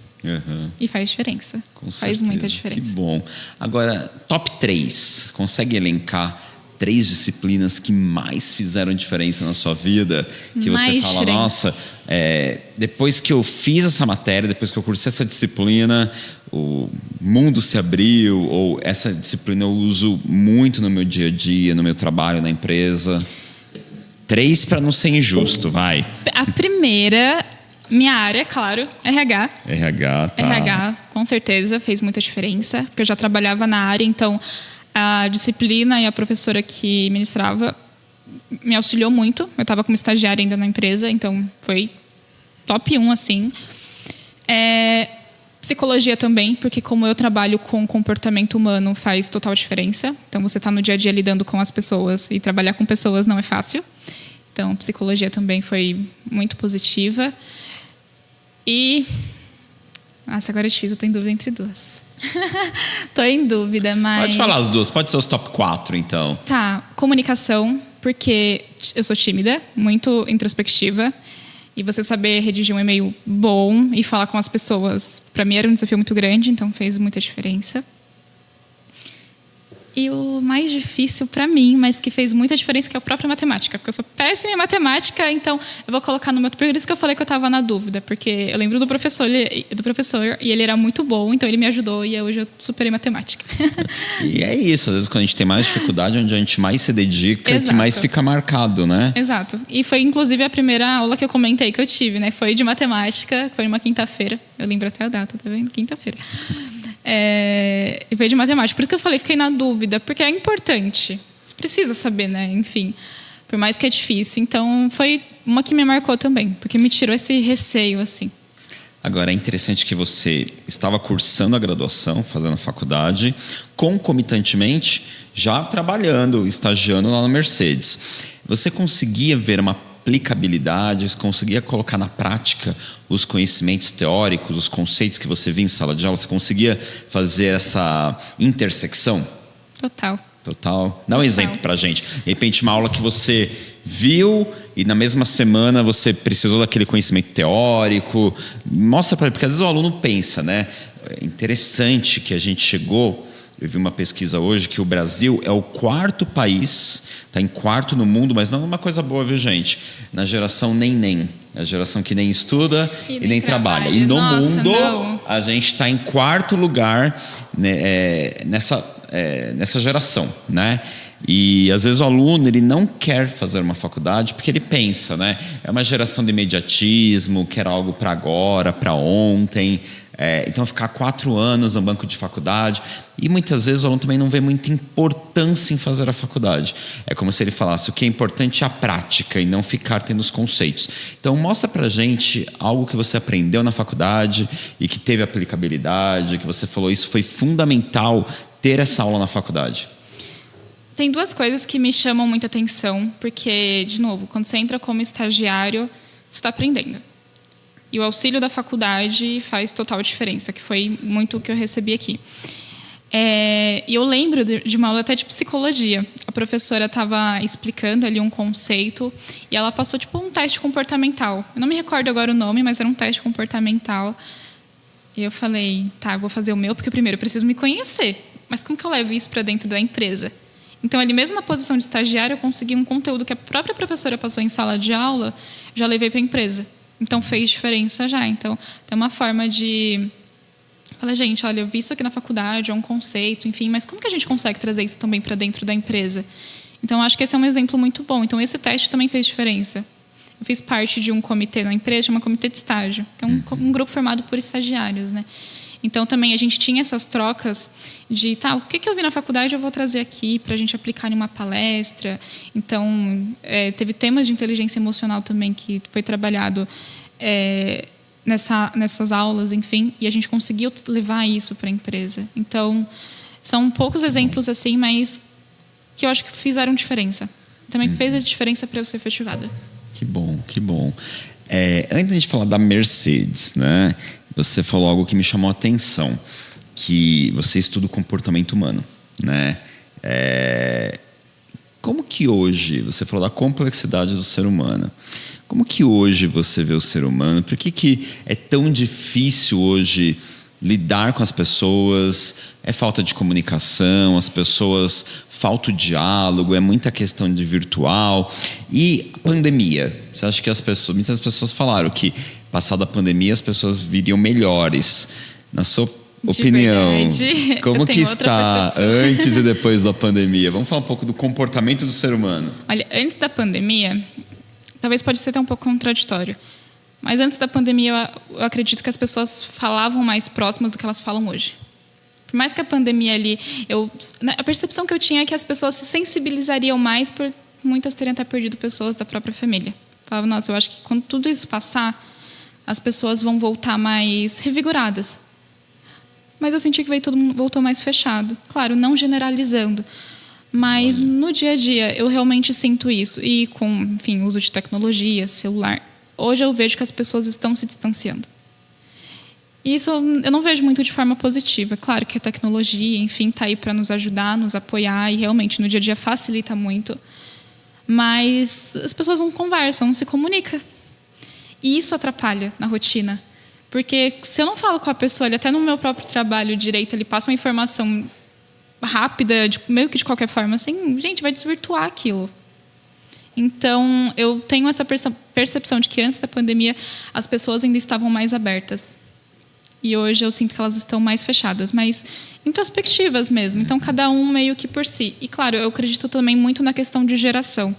E faz diferença. Faz muita diferença. Que bom. Agora, top 3. Consegue elencar 3 disciplinas que mais fizeram diferença na sua vida? Que você fala, nossa, depois que eu fiz essa matéria, depois que eu cursei essa disciplina, o mundo se abriu, ou essa disciplina eu uso muito no meu dia a dia, no meu trabalho, na empresa. 3 para não ser injusto, vai. A primeira, minha área, claro, RH. RH, tá. RH, com certeza, fez muita diferença, porque eu já trabalhava na área, então a disciplina e a professora que ministrava me auxiliou muito. Eu estava como estagiária ainda na empresa, então foi top 1, assim. Psicologia também, porque como eu trabalho com comportamento humano, faz total diferença. Então, você está no dia a dia lidando com as pessoas, e trabalhar com pessoas não é fácil. Então, psicologia também foi muito positiva. E... Nossa, agora é difícil, eu estou em dúvida entre 2. Tô em dúvida, mas... Pode falar as 2, pode ser os top 4, então. Tá, comunicação, porque eu sou tímida, muito introspectiva, e você saber redigir um e-mail bom e falar com as pessoas, para mim era um desafio muito grande, então fez muita diferença. E o mais difícil para mim, mas que fez muita diferença, que é a própria matemática. Porque eu sou péssima em matemática, então eu vou colocar no meu... Por isso que eu falei que eu estava na dúvida. Porque eu lembro do professor, e ele era muito bom, então ele me ajudou, e hoje eu superei matemática. E é isso, às vezes quando a gente tem mais dificuldade, onde a gente mais se dedica, Exato. Que mais fica marcado, né? Exato. E foi, inclusive, a primeira aula que eu comentei que eu tive, né? Foi de matemática, foi numa quinta-feira. Eu lembro até a data, tá vendo? Quinta-feira. E veio de matemática. Por isso que eu falei, fiquei na dúvida, porque é importante. Você precisa saber, né? Enfim, por mais que é difícil. Então, foi uma que me marcou também, porque me tirou esse receio, assim. Agora, é interessante que você estava cursando a graduação, fazendo a faculdade, concomitantemente, já trabalhando, estagiando lá na Mercedes. Você conseguia ver uma aplicabilidade, você conseguia colocar na prática os conhecimentos teóricos, os conceitos que você via em sala de aula? Você conseguia fazer essa intersecção? Total. Dá um exemplo pra gente. De repente, uma aula que você viu e na mesma semana você precisou daquele conhecimento teórico. Mostra para ele, porque às vezes o aluno pensa, né? É interessante que a gente chegou... Eu vi uma pesquisa hoje que o Brasil é o 4º país, está em 4º no mundo, mas não é uma coisa boa, viu, gente? Na geração nem. A geração que nem estuda e nem trabalha. E no mundo, a gente está em quarto lugar, né, nessa geração, né? E às vezes o aluno ele não quer fazer uma faculdade porque ele pensa, né? É uma geração de imediatismo, quer algo para agora, para ontem. Então ficar 4 anos no banco de faculdade. E muitas vezes o aluno também não vê muita importância em fazer a faculdade. É como se ele falasse: o que é importante é a prática e não ficar tendo os conceitos. Então mostra pra gente algo que você aprendeu na faculdade e que teve aplicabilidade, que você falou isso foi fundamental ter essa aula na faculdade. Tem 2 coisas que me chamam muita atenção, porque, de novo, quando você entra como estagiário, você está aprendendo. E o auxílio da faculdade faz total diferença, que foi muito o que eu recebi aqui. E eu lembro de uma aula até de psicologia. A professora estava explicando ali um conceito e ela passou tipo um teste comportamental. Eu não me recordo agora o nome, mas era um teste comportamental. E eu falei, tá, eu vou fazer o meu, porque primeiro eu preciso me conhecer. Mas como que eu levo isso para dentro da empresa? Então, ali mesmo na posição de estagiário, eu consegui um conteúdo que a própria professora passou em sala de aula, já levei para a empresa. Então, fez diferença já. Então, tem uma forma de... Falei, gente, olha, eu vi isso aqui na faculdade, é um conceito, enfim, mas como que a gente consegue trazer isso também para dentro da empresa? Então, acho que esse é um exemplo muito bom. Então, esse teste também fez diferença. Eu fiz parte de um comitê na empresa, chama Comitê de Estágio, que é um grupo formado por estagiários, né? Então, também a gente tinha essas trocas de, tá, o que eu vi na faculdade eu vou trazer aqui para a gente aplicar em uma palestra. Então, teve temas de inteligência emocional também que foi trabalhado nessas aulas, enfim, e a gente conseguiu levar isso para a empresa. Então, são poucos exemplos assim, mas que eu acho que fizeram diferença. Também fez a diferença para eu ser efetivada. Que bom, que bom. Antes de falar da Mercedes, né? Você falou algo que me chamou a atenção, que você estuda o comportamento humano, né? Como que hoje, você falou da complexidade do ser humano, como que hoje você vê o ser humano? Por que é tão difícil hoje lidar com as pessoas? É falta de comunicação, as pessoas... falta o diálogo, é muita questão de virtual. E pandemia? Você acha que muitas pessoas falaram que, passada a pandemia, as pessoas viriam melhores. Na sua opinião, como que está antes e depois da pandemia? Vamos falar um pouco do comportamento do ser humano. Olha, antes da pandemia, talvez pode ser até um pouco contraditório, mas antes da pandemia eu acredito que as pessoas falavam mais próximas do que elas falam hoje. Por mais que a pandemia ali... a percepção que eu tinha é que as pessoas se sensibilizariam mais por muitas terem até perdido pessoas da própria família. Falava, nossa, eu acho que quando tudo isso passar, as pessoas vão voltar mais revigoradas. Mas eu senti que todo mundo voltou mais fechado. Claro, não generalizando. Mas no dia a dia, eu realmente sinto isso. E com, enfim, uso de tecnologia, celular. Hoje eu vejo que as pessoas estão se distanciando. E isso eu não vejo muito de forma positiva. Claro que a tecnologia, enfim, está aí para nos ajudar, nos apoiar, e realmente no dia a dia facilita muito. Mas as pessoas não conversam, não se comunicam. E isso atrapalha na rotina. Porque se eu não falo com a pessoa, até no meu próprio trabalho direito, ele passa uma informação rápida, meio que de qualquer forma, assim, gente, vai desvirtuar aquilo. Então, eu tenho essa percepção de que antes da pandemia as pessoas ainda estavam mais abertas. E hoje eu sinto que elas estão mais fechadas, mais introspectivas mesmo. Então, cada um meio que por si. E, claro, eu acredito também muito na questão de geração.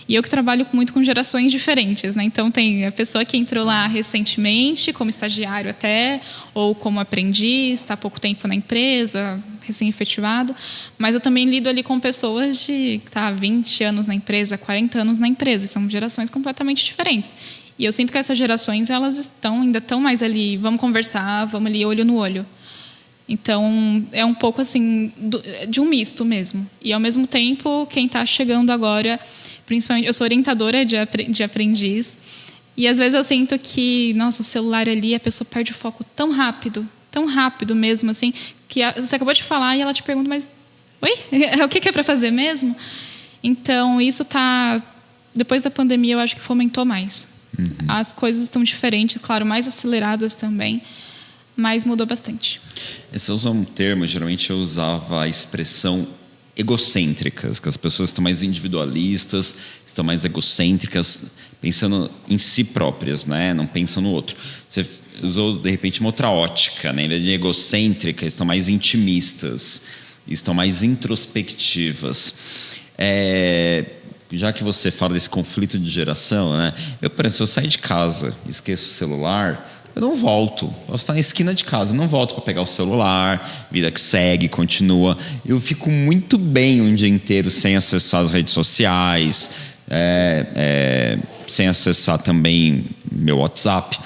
E eu que trabalho muito com gerações diferentes, né? Então, tem a pessoa que entrou lá recentemente, como estagiário até, ou como aprendiz, está há pouco tempo na empresa, recém-efetivado. Mas eu também lido ali com pessoas de 20 anos na empresa, 40 anos na empresa. E são gerações completamente diferentes. E eu sinto que essas gerações, elas ainda estão mais ali, vamos conversar, vamos ali olho no olho. Então, é um pouco assim, de um misto mesmo. E, ao mesmo tempo, quem está chegando agora, principalmente, eu sou orientadora de aprendiz, e às vezes eu sinto que, nossa, o celular ali, a pessoa perde o foco tão rápido mesmo, assim, que você acabou de falar e ela te pergunta, mas, oi? O que é para fazer mesmo? Então, isso depois da pandemia, eu acho que fomentou mais. Uhum. As coisas estão diferentes, claro, mais aceleradas também, mas mudou bastante. Você usa um termo, geralmente eu usava a expressão egocêntricas, que as pessoas estão mais individualistas, estão mais egocêntricas, pensando em si próprias, né? Não pensam no outro. usou, de repente, uma outra ótica, né? Em vez de egocêntrica, estão mais intimistas, estão mais introspectivas. Já que você fala desse conflito de geração, né? Se eu sair de casa e esqueço o celular, eu não volto. Posso estar na esquina de casa, eu não volto para pegar o celular, vida que segue, continua. Eu fico muito bem um dia inteiro sem acessar as redes sociais, sem acessar também meu WhatsApp.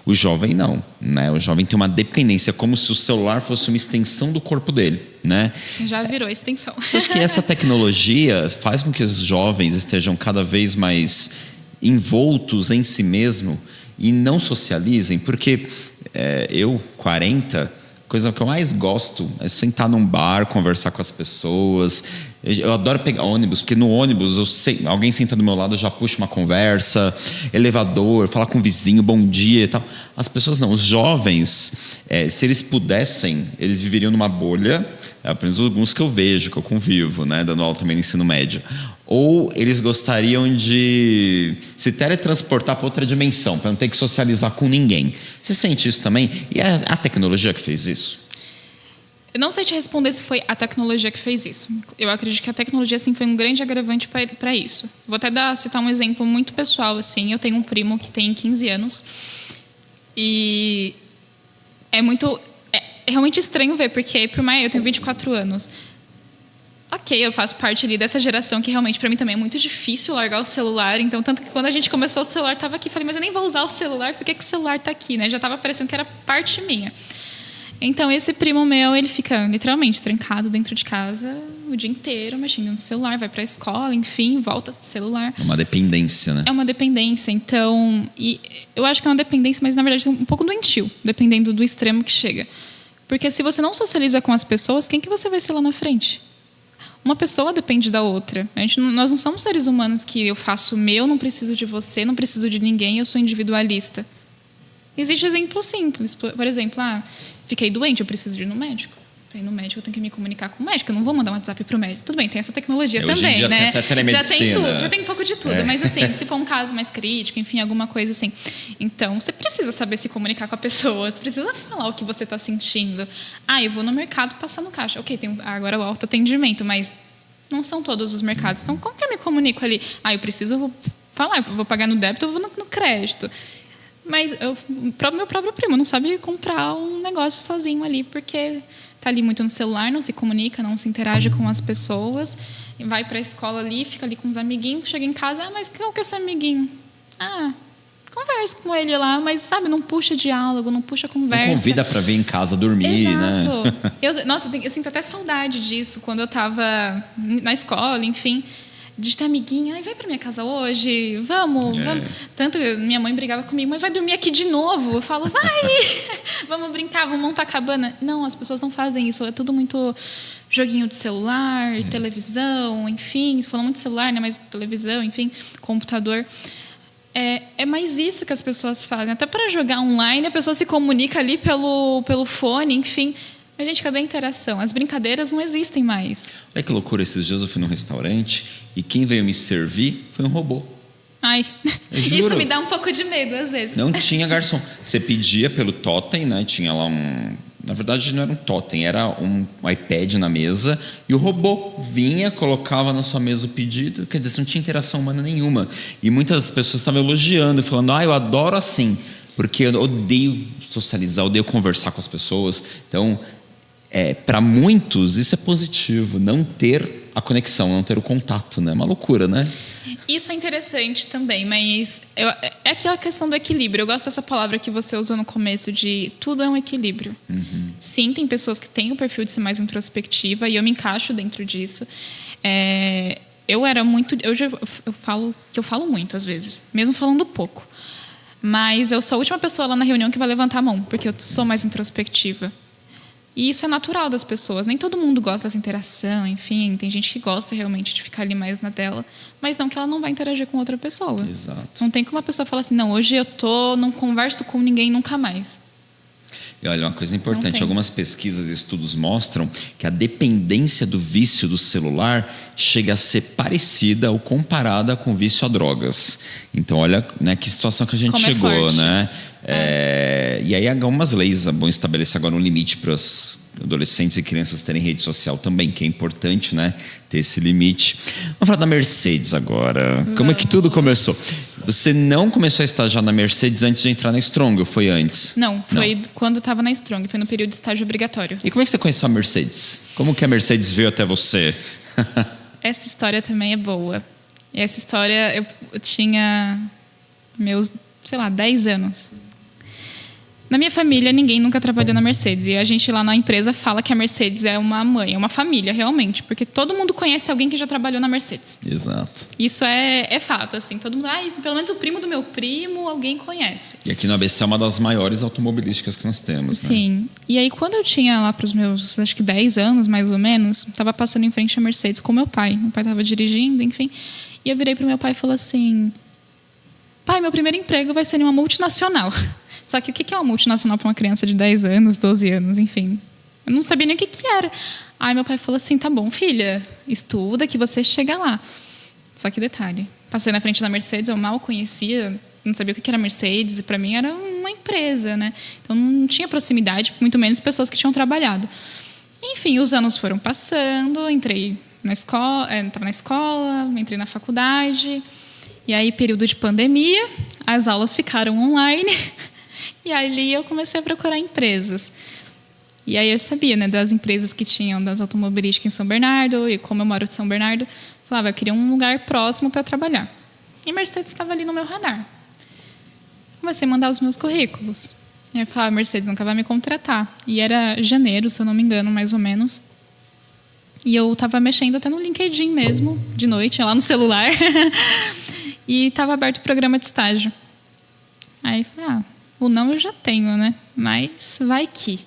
O jovem não, né? O jovem tem uma dependência, como se o celular fosse uma extensão do corpo dele, né? Já virou extensão. Eu acho que essa tecnologia faz com que os jovens estejam cada vez mais envoltos em si mesmo e não socializem, porque eu, 40, coisa que eu mais gosto é sentar num bar, conversar com as pessoas. Eu adoro pegar ônibus, porque no ônibus alguém senta do meu lado, eu já puxo uma conversa, elevador, falar com o vizinho, bom dia e tal. As pessoas não, os jovens, se eles pudessem, eles viveriam numa bolha, apenas alguns que eu vejo, que eu convivo, né, dando aula também no ensino médio. Ou eles gostariam de se teletransportar para outra dimensão, para não ter que socializar com ninguém. Você sente isso também? E é a tecnologia que fez isso? Eu não sei te responder se foi a tecnologia que fez isso. Eu acredito que a tecnologia sim, foi um grande agravante para isso. Vou até citar um exemplo muito pessoal. Assim. Eu tenho um primo que tem 15 anos e é realmente estranho ver, porque por mais eu tenho 24 anos. Ok, eu faço parte ali dessa geração que realmente para mim também é muito difícil largar o celular. Então, tanto que quando a gente começou o celular, estava aqui. Falei, mas eu nem vou usar o celular, por que o celular está aqui? Né? Já estava parecendo que era parte minha. Então, esse primo meu, ele fica literalmente trancado dentro de casa o dia inteiro, mexendo no celular, vai para a escola, enfim, volta celular. É uma dependência, né? É uma dependência. Então, e eu acho que é uma dependência, mas na verdade um pouco doentio, dependendo do extremo que chega. Porque se você não socializa com as pessoas, quem que você vai ser lá na frente? Uma pessoa depende da outra. Nós não somos seres humanos que eu faço o meu, não preciso de você, não preciso de ninguém, eu sou individualista. Existe exemplo simples. Por exemplo, fiquei doente, eu preciso de ir no médico. Para ir no médico, eu tenho que me comunicar com o médico. Eu não vou mandar um WhatsApp para o médico. Tudo bem, tem essa tecnologia também, já né? Tem até telemedicina. Já tem tudo, já tem um pouco de tudo. Mas assim, se for um caso mais crítico, enfim, alguma coisa assim. Então, você precisa saber se comunicar com a pessoa. Você precisa falar o que você está sentindo. Eu vou no mercado passar no caixa. Ok, tem agora o autoatendimento, mas não são todos os mercados. Então, como que eu me comunico ali? Eu preciso falar, eu vou pagar no débito ou vou no crédito. Mas meu próprio primo não sabe comprar um negócio sozinho ali, porque está ali muito no celular, não se comunica, não se interage com as pessoas, vai para a escola ali, fica ali com os amiguinhos, chega em casa, mas qual que é esse amiguinho? Conversa com ele lá, mas, sabe, não puxa diálogo, não puxa conversa. Não convida para vir em casa dormir, Exato. né? Eu sinto até saudade disso, quando eu estava na escola, enfim, de ter amiguinha. Vai para minha casa hoje? Vamos. Tanto minha mãe brigava comigo, mas vai dormir aqui de novo? Eu falo, vai! Vamos brincar, vamos montar cabana. Não, as pessoas não fazem isso. É tudo muito joguinho de celular, televisão, enfim. Falando muito de celular, né? Mas televisão, enfim, computador. É mais isso que as pessoas fazem. Até para jogar online, a pessoa se comunica ali pelo fone, enfim. Mas, gente, cadê a interação? As brincadeiras não existem mais. Olha que loucura, esses dias eu fui num restaurante e quem veio me servir foi um robô. Isso me dá um pouco de medo, às vezes. Não tinha garçom. Você pedia pelo totem, né? Tinha lá Na verdade, não era um totem, era um iPad na mesa e o robô vinha, colocava na sua mesa o pedido. Quer dizer, você não tinha interação humana nenhuma. E muitas pessoas estavam elogiando, falando, eu adoro assim, porque eu odeio socializar, odeio conversar com as pessoas. Então, para muitos, isso é positivo, não ter a conexão, não ter o contato, né? É uma loucura, né? Isso é interessante também, mas é aquela questão do equilíbrio. Eu gosto dessa palavra que você usou no começo, de tudo é um equilíbrio. Uhum. Sim, tem pessoas que têm o perfil de ser mais introspectiva e eu me encaixo dentro disso. Eu falo que eu falo muito às vezes, mesmo falando pouco. Mas eu sou a última pessoa lá na reunião que vai levantar a mão, porque eu sou mais introspectiva. E isso é natural das pessoas. Nem todo mundo gosta dessa interação, enfim. Tem gente que gosta realmente de ficar ali mais na tela, mas não que ela não vai interagir com outra pessoa. Exato. Não tem como uma pessoa falar assim, não, hoje eu não converso com ninguém nunca mais. E olha, uma coisa importante, algumas pesquisas e estudos mostram que a dependência do vício do celular chega a ser parecida ou comparada com o vício a drogas. Então, olha, né, que situação que a gente Como chegou, é forte. né? E aí algumas leis, é bom estabelecer agora um limite para os adolescentes e crianças terem rede social também, que é importante, né, ter esse limite. Vamos falar da Mercedes agora. Como é que tudo começou? Você não começou a estagiar na Mercedes antes de entrar na Strong, ou foi antes? Não, foi quando eu estava na Strong, foi no período de estágio obrigatório. E como é que você conheceu a Mercedes? Como que a Mercedes veio até você? Essa história também é boa. E essa história, eu tinha meus, 10 anos. Na minha família, ninguém nunca trabalhou na Mercedes. E a gente lá na empresa fala que a Mercedes é uma mãe, é uma família, realmente. Porque todo mundo conhece alguém que já trabalhou na Mercedes. Exato. Isso é fato, assim. Todo mundo, pelo menos o primo do meu primo, alguém conhece. E aqui no ABC é uma das maiores automobilísticas que nós temos, né? Sim. E aí, quando eu tinha lá para os meus, acho que 10 anos, mais ou menos, estava passando em frente à Mercedes com meu pai. Meu pai estava dirigindo, enfim. E eu virei para o meu pai e falei assim: pai, meu primeiro emprego vai ser em uma multinacional. Só que o que é uma multinacional para uma criança de 10 anos, 12 anos, enfim? Eu não sabia nem o que era. Aí meu pai falou assim: tá bom, filha, estuda que você chega lá. Só que detalhe, passei na frente da Mercedes, eu mal conhecia, não sabia o que era Mercedes, e para mim era uma empresa, né? Então não tinha proximidade, muito menos pessoas que tinham trabalhado. Enfim, os anos foram passando, entrei na escola, estava na escola, entrei na faculdade, e aí período de pandemia, as aulas ficaram online. E ali eu comecei a procurar empresas. E aí eu sabia, né, das empresas que tinham das automobilísticas em São Bernardo, e como eu moro em São Bernardo, falava, eu queria um lugar próximo para trabalhar. E Mercedes estava ali no meu radar. Comecei a mandar os meus currículos. E eu falava, Mercedes nunca vai me contratar. E era janeiro, se eu não me engano, mais ou menos. E eu estava mexendo até no LinkedIn mesmo, de noite, lá no celular. E estava aberto o programa de estágio. Aí eu falei, o não eu já tenho, né? Mas vai que.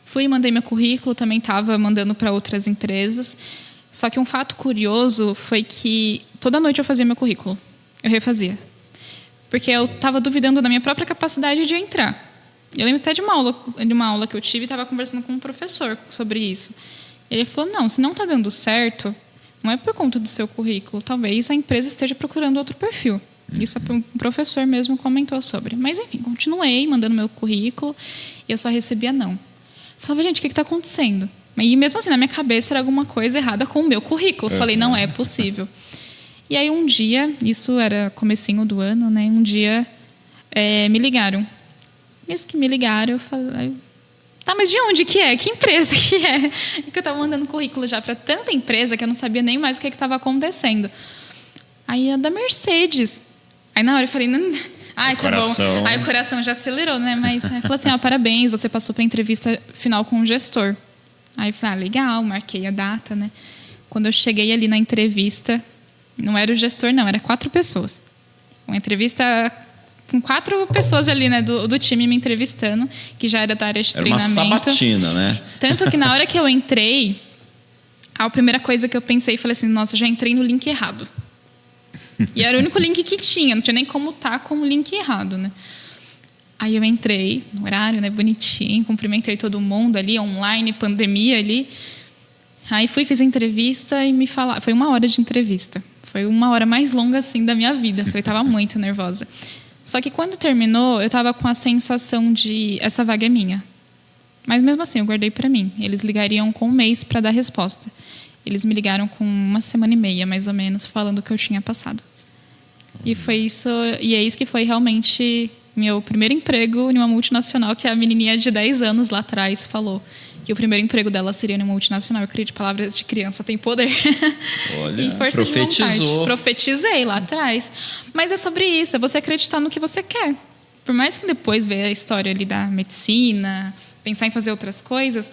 Fui e mandei meu currículo, também estava mandando para outras empresas. Só que um fato curioso foi que toda noite eu fazia meu currículo. Eu refazia. Porque eu estava duvidando da minha própria capacidade de entrar. Eu lembro até de uma aula que eu tive e estava conversando com um professor sobre isso. Ele falou, não, se não está dando certo, não é por conta do seu currículo. Talvez a empresa esteja procurando outro perfil. Isso um professor mesmo comentou sobre. Mas, enfim, continuei mandando meu currículo e eu só recebia não. Falava, gente, o que está acontecendo? E mesmo assim, na minha cabeça era alguma coisa errada com o meu currículo. Falei, não é possível. E aí um dia, isso era comecinho do ano, né? Um dia me ligaram. Mesmo que me ligaram, eu falei, tá, mas de onde que é? Que empresa que é? Porque eu estava mandando currículo já para tanta empresa que eu não sabia nem mais o que estava acontecendo. Aí a da Mercedes. Aí na hora eu falei, ai, tá bom. Aí o coração já acelerou, né? Mas aí falou assim, parabéns, você passou para a entrevista final com o gestor. Aí eu falei, legal, marquei a data, né? Quando eu cheguei ali na entrevista, não era o gestor, não, era 4 pessoas. Uma entrevista com 4 pessoas ali, né, do time me entrevistando, que já era da área de treinamento. Era uma sabatina, né? Tanto que na hora que eu entrei, a primeira coisa que eu pensei, falei assim, nossa, já entrei no link errado. E era o único link que tinha, não tinha nem como estar com o link errado, né? Aí eu entrei no horário, né, bonitinho, cumprimentei todo mundo ali, online, pandemia ali. Aí fiz a entrevista e me falaram... Foi 1 hora de entrevista. Foi 1 hora mais longa, assim, da minha vida. Eu estava muito nervosa. Só que quando terminou, eu estava com a sensação de... Essa vaga é minha. Mas mesmo assim, eu guardei para mim. Eles ligariam com 1 mês para dar resposta. Eles me ligaram com 1 semana e meia, mais ou menos, falando que eu tinha passado. E foi isso... E é isso que foi realmente meu primeiro emprego em uma multinacional, que a menininha de 10 anos lá atrás falou. Que o primeiro emprego dela seria numa multinacional. Eu acredito, palavras de criança têm poder. Olha, e força profetizou. De vontade. Profetizei lá atrás. Mas é sobre isso, é você acreditar no que você quer. Por mais que depois veja a história ali da medicina, pensar em fazer outras coisas,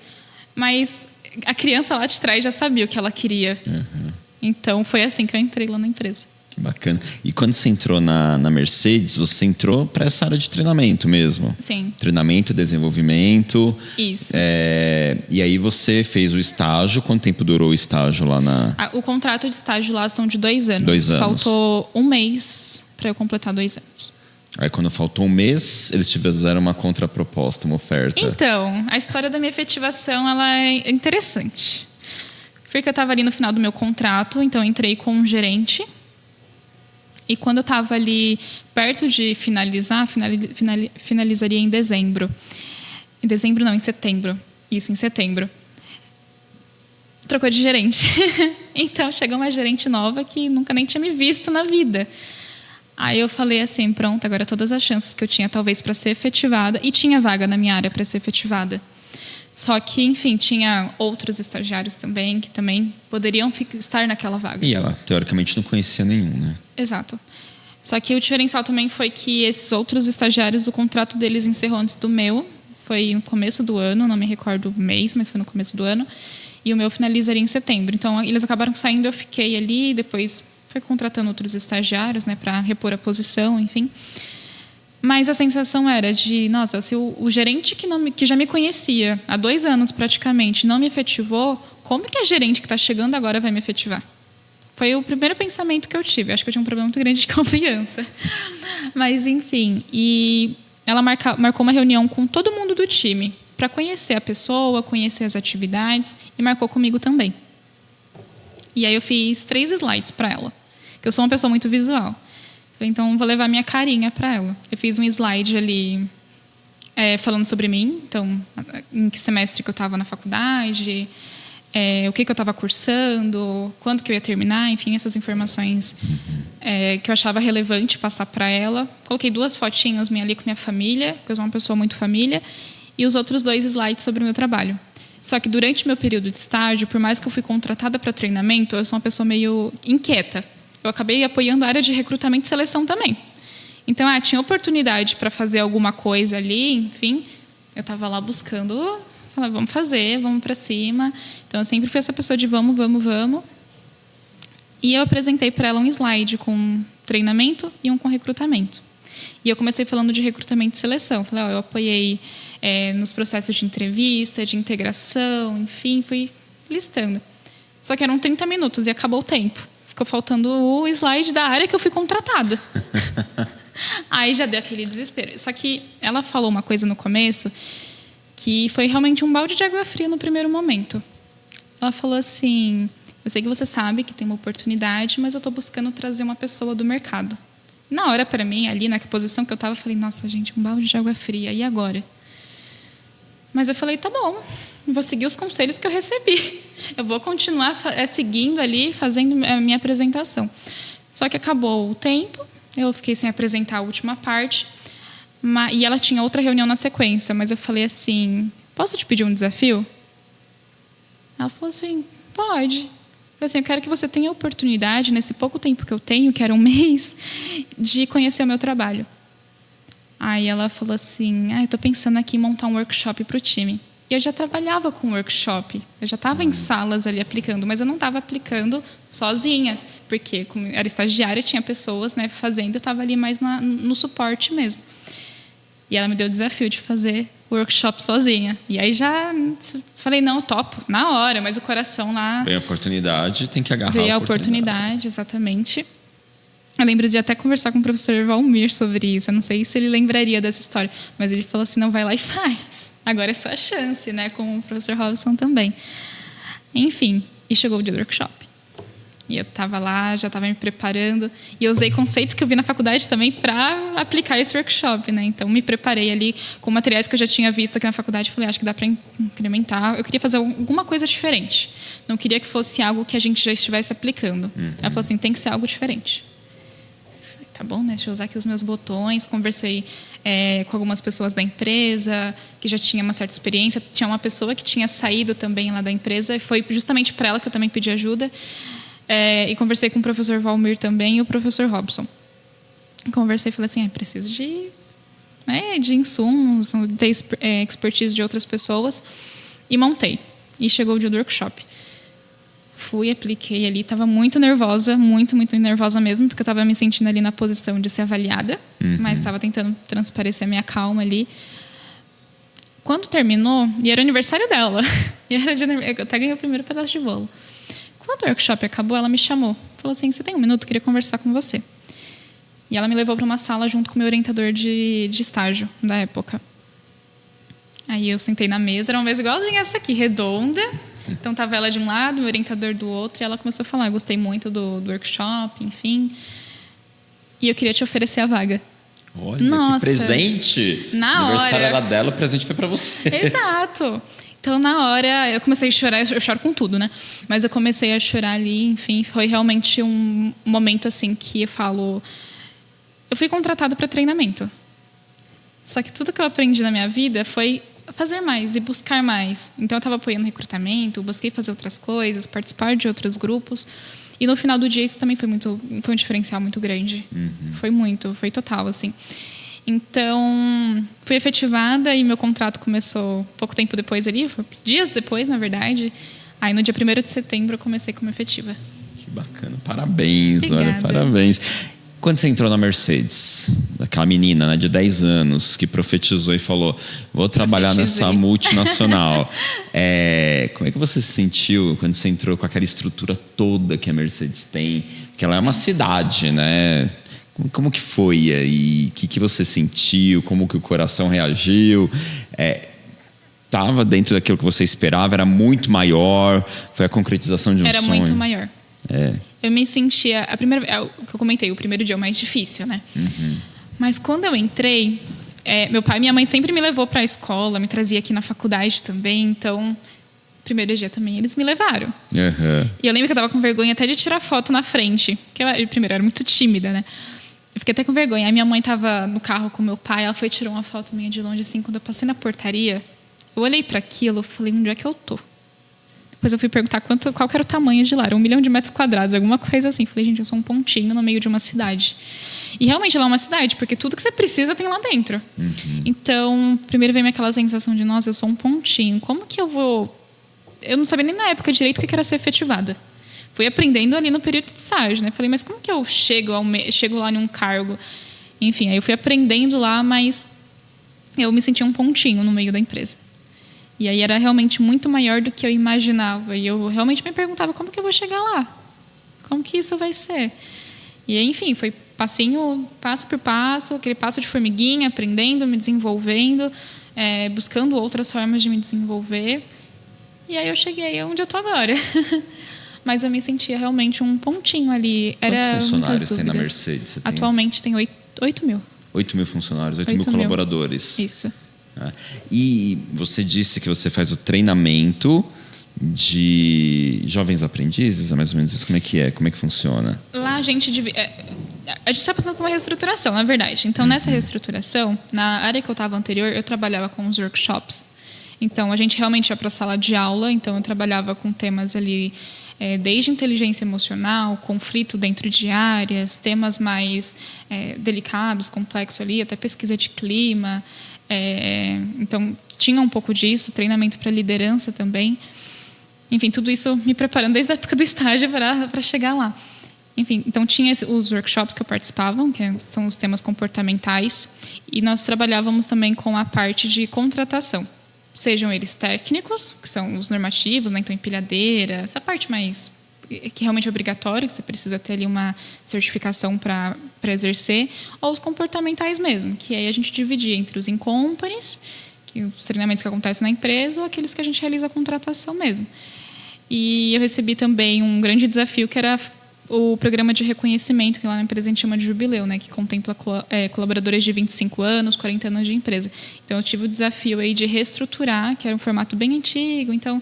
mas a criança lá de trás já sabia o que ela queria. Uhum. Então, foi assim que eu entrei lá na empresa. Que bacana. E quando você entrou na Mercedes, você entrou para essa área de treinamento mesmo? Sim. Treinamento, desenvolvimento. Isso. E aí você fez o estágio. Quanto tempo durou o estágio lá na... O contrato de estágio lá são de 2 anos. 2 anos. Faltou 1 mês para eu completar 2 anos. Aí quando faltou um mês, eles te fizeram uma contraproposta, uma oferta. Então, a história da minha efetivação, ela é interessante. Porque eu estava ali no final do meu contrato, então eu entrei com um gerente. E quando eu estava ali perto de finalizar, finalizaria em dezembro. Em dezembro não, em setembro. Isso, em setembro. Trocou de gerente. Então, chegou uma gerente nova que nunca nem tinha me visto na vida. Aí eu falei assim, pronto, agora todas as chances que eu tinha talvez para ser efetivada, e tinha vaga na minha área para ser efetivada. Só que, enfim, tinha outros estagiários também que também poderiam estar naquela vaga. E ela, teoricamente, não conhecia nenhum, né? Exato. Só que o diferencial também foi que esses outros estagiários, o contrato deles encerrou antes do meu. Foi no começo do ano, não me recordo o mês, mas foi no começo do ano. E o meu finalizaria em setembro. Então, eles acabaram saindo, eu fiquei ali, depois foi contratando outros estagiários, né, para repor a posição, enfim. Mas a sensação era de, nossa, se o gerente que já me conhecia há 2 anos praticamente não me efetivou, como que a gerente que está chegando agora vai me efetivar? Foi o primeiro pensamento que eu tive. Acho que eu tinha um problema muito grande de confiança. Mas, enfim. E ela marcou uma reunião com todo mundo do time para conhecer a pessoa, conhecer as atividades, e marcou comigo também. E aí eu fiz 3 slides para ela, que eu sou uma pessoa muito visual. Falei, então vou levar minha carinha para ela. Eu fiz um slide ali falando sobre mim, então em que semestre que eu estava na faculdade, o que eu estava cursando, quando que eu ia terminar, enfim, essas informações que eu achava relevante passar para ela. Coloquei 2 fotinhas minha ali com minha família, porque eu sou uma pessoa muito família, e os outros 2 slides sobre o meu trabalho. Só que durante meu período de estágio, por mais que eu fui contratada para treinamento, eu sou uma pessoa meio inquieta. Eu acabei apoiando a área de recrutamento e seleção também. Então, tinha oportunidade para fazer alguma coisa ali, enfim. Eu estava lá buscando, falava, vamos fazer, vamos para cima. Então, eu sempre fui essa pessoa de vamos, vamos, vamos. E eu apresentei para ela um slide com treinamento e um com recrutamento. E eu comecei falando de recrutamento e seleção. Falei, eu apoiei nos processos de entrevista, de integração, enfim, fui listando. Só que eram 30 minutos e acabou o tempo. Ficou faltando o slide da área que eu fui contratada. Aí já deu aquele desespero. Só que ela falou uma coisa no começo que foi realmente um balde de água fria no primeiro momento. Ela falou assim, eu sei que você sabe que tem uma oportunidade, mas eu estou buscando trazer uma pessoa do mercado. Na hora, para mim, ali na posição que eu estava, eu falei, nossa, gente, um balde de água fria, e agora? Mas eu falei, tá bom, vou seguir os conselhos que eu recebi. Eu vou continuar seguindo ali, fazendo a minha apresentação. Só que acabou o tempo, eu fiquei sem apresentar a última parte, e ela tinha outra reunião na sequência, mas eu falei assim, posso te pedir um desafio? Ela falou assim, pode. Eu falei assim, eu quero que você tenha a oportunidade, nesse pouco tempo que eu tenho, que era 1 mês, de conhecer o meu trabalho. Aí ela falou assim, eu estou pensando aqui em montar um workshop para o time. E eu já trabalhava com workshop, eu já estava em salas ali aplicando, mas eu não estava aplicando sozinha, porque como era estagiária, tinha pessoas, né, fazendo, eu estava ali mais no suporte mesmo. E ela me deu o desafio de fazer workshop sozinha. E aí já falei, não, topo, na hora, mas o coração lá... Veio a oportunidade, tem que agarrar veio a oportunidade, exatamente. Eu lembro de até conversar com o professor Valmir sobre isso. Eu não sei se ele lembraria dessa história, mas ele falou assim, não, vai lá e faz. Agora é sua chance, né? Com o professor Robson também. Enfim, e chegou o dia do workshop. E eu estava lá, já estava me preparando. E eu usei conceitos que eu vi na faculdade também para aplicar esse workshop, né? Então, me preparei ali com materiais que eu já tinha visto aqui na faculdade. Falei, acho que dá para incrementar. Eu queria fazer alguma coisa diferente. Não queria que fosse algo que a gente já estivesse aplicando. Ela falou assim, tem que ser algo diferente. Tá bom, né? Deixa eu usar aqui os meus botões. Conversei com algumas pessoas da empresa que já tinha uma certa experiência. Tinha uma pessoa que tinha saído também lá da empresa e foi justamente para ela que eu também pedi ajuda. E conversei com o professor Valmir também e o professor Robson. Conversei e falei assim, preciso de insumos, de expertise de outras pessoas. E montei. E chegou o dia do workshop. Fui, apliquei ali, estava muito nervosa, muito, muito nervosa mesmo, porque eu estava me sentindo ali na posição de ser avaliada, mas estava tentando transparecer a minha calma ali. Quando terminou, e era o aniversário dela, eu até ganhei o primeiro pedaço de bolo. Quando o workshop acabou, ela me chamou, falou assim, você tem 1 minuto, eu queria conversar com você. E ela me levou para uma sala junto com o meu orientador de estágio da época. Aí eu sentei na mesa, era uma mesa igualzinha essa aqui, redonda. Então tava ela de um lado, meu orientador do outro, e ela começou a falar: eu gostei muito do workshop, enfim. E eu queria te oferecer a vaga. Olha, nossa, que presente! Na o aniversário hora. era dela, o presente foi para você. Exato. Então, na hora, eu comecei a chorar. Eu choro com tudo, né? Mas eu comecei a chorar ali, enfim. Foi realmente um momento, assim, que eu falo... Eu fui contratada para treinamento. Só que tudo que eu aprendi na minha vida foi fazer mais e buscar mais. Então, eu estava apoiando recrutamento, busquei fazer outras coisas, participar de outros grupos. E no final do dia, isso também foi um diferencial muito grande. Foi total, assim. Então, fui efetivada e meu contrato começou pouco tempo depois ali, dias depois, na verdade. Aí, no dia 1º de setembro, eu comecei como efetiva. Que bacana. Parabéns, Obrigada. olha, parabéns. Quando você entrou na Mercedes, aquela menina, né, de 10 anos, que profetizou e falou: vou trabalhar nessa multinacional. Como é que você se sentiu quando você entrou com aquela estrutura toda que a Mercedes tem? Porque ela é uma cidade, né? Como que foi aí? O que você sentiu? Como que o coração reagiu? Estava dentro daquilo que você esperava? Era muito maior? Foi a concretização de um sonho? Era muito maior. Eu me sentia... o que eu comentei, o primeiro dia é o mais difícil, né? Mas quando eu entrei... meu pai e minha mãe sempre me levou para a escola, me trazia aqui na faculdade também. Então, primeiro dia também eles me levaram. E eu lembro que eu estava com vergonha até de tirar foto na frente. Porque primeiro, eu era muito tímida, né? Eu fiquei até com vergonha. Aí minha mãe estava no carro com meu pai, ela foi e tirou uma foto minha de longe, assim. Quando eu passei na portaria, eu olhei para aquilo e falei: onde é que eu tô? Depois eu fui perguntar qual que era o tamanho de lá. Era 1 milhão de metros quadrados, alguma coisa assim. Falei: gente, eu sou um pontinho no meio de uma cidade. E realmente ela é uma cidade, porque tudo que você precisa tem lá dentro. Então, primeiro veio aquela sensação de: nossa, eu sou um pontinho. Como que eu vou... Eu não sabia nem na época direito o que era ser efetivada. Fui aprendendo ali no período de estágio, né? Falei: mas como que eu chego lá em um cargo? Enfim, aí eu fui aprendendo lá, mas eu me sentia um pontinho no meio da empresa. E aí era realmente muito maior do que eu imaginava. E eu realmente me perguntava: como que eu vou chegar lá? Como que isso vai ser? E aí, enfim, foi passinho, passo por passo, aquele passo de formiguinha, aprendendo, me desenvolvendo, buscando outras formas de me desenvolver. E aí eu cheguei onde eu tô agora. Mas eu me sentia realmente um pontinho ali. Quantos funcionários tem na Mercedes? Você Atualmente tem 8 mil. 8 mil funcionários, 8 mil colaboradores. Isso. E você disse que você faz o treinamento de jovens aprendizes, é mais ou menos isso? Como é que é? Como é que funciona? Lá a gente está passando por uma reestruturação, na verdade. Então, nessa reestruturação, na área que eu estava anterior, eu trabalhava com os workshops. Então, a gente realmente ia para a sala de aula. Então, eu trabalhava com temas ali, desde inteligência emocional, conflito dentro de áreas, temas mais delicados, complexos ali, até pesquisa de clima. Então, tinha um pouco disso, treinamento para liderança também. Enfim, tudo isso me preparando desde a época do estágio para chegar lá. Enfim, então tinha os workshops que eu participava, que são os temas comportamentais, e nós trabalhávamos também com a parte de contratação. Sejam eles técnicos, que são os normativos, né? Então empilhadeira, essa parte mais que realmente é obrigatório, que você precisa ter ali uma certificação para exercer, ou os comportamentais mesmo, que aí a gente dividia entre os in-companies, os treinamentos que acontecem na empresa, ou aqueles que a gente realiza a contratação mesmo. E eu recebi também um grande desafio, que era o programa de reconhecimento, que lá na empresa a gente chama de jubileu, né, que contempla colaboradores de 25 anos, 40 anos de empresa. Então, eu tive o desafio aí de reestruturar, que era um formato bem antigo. Então,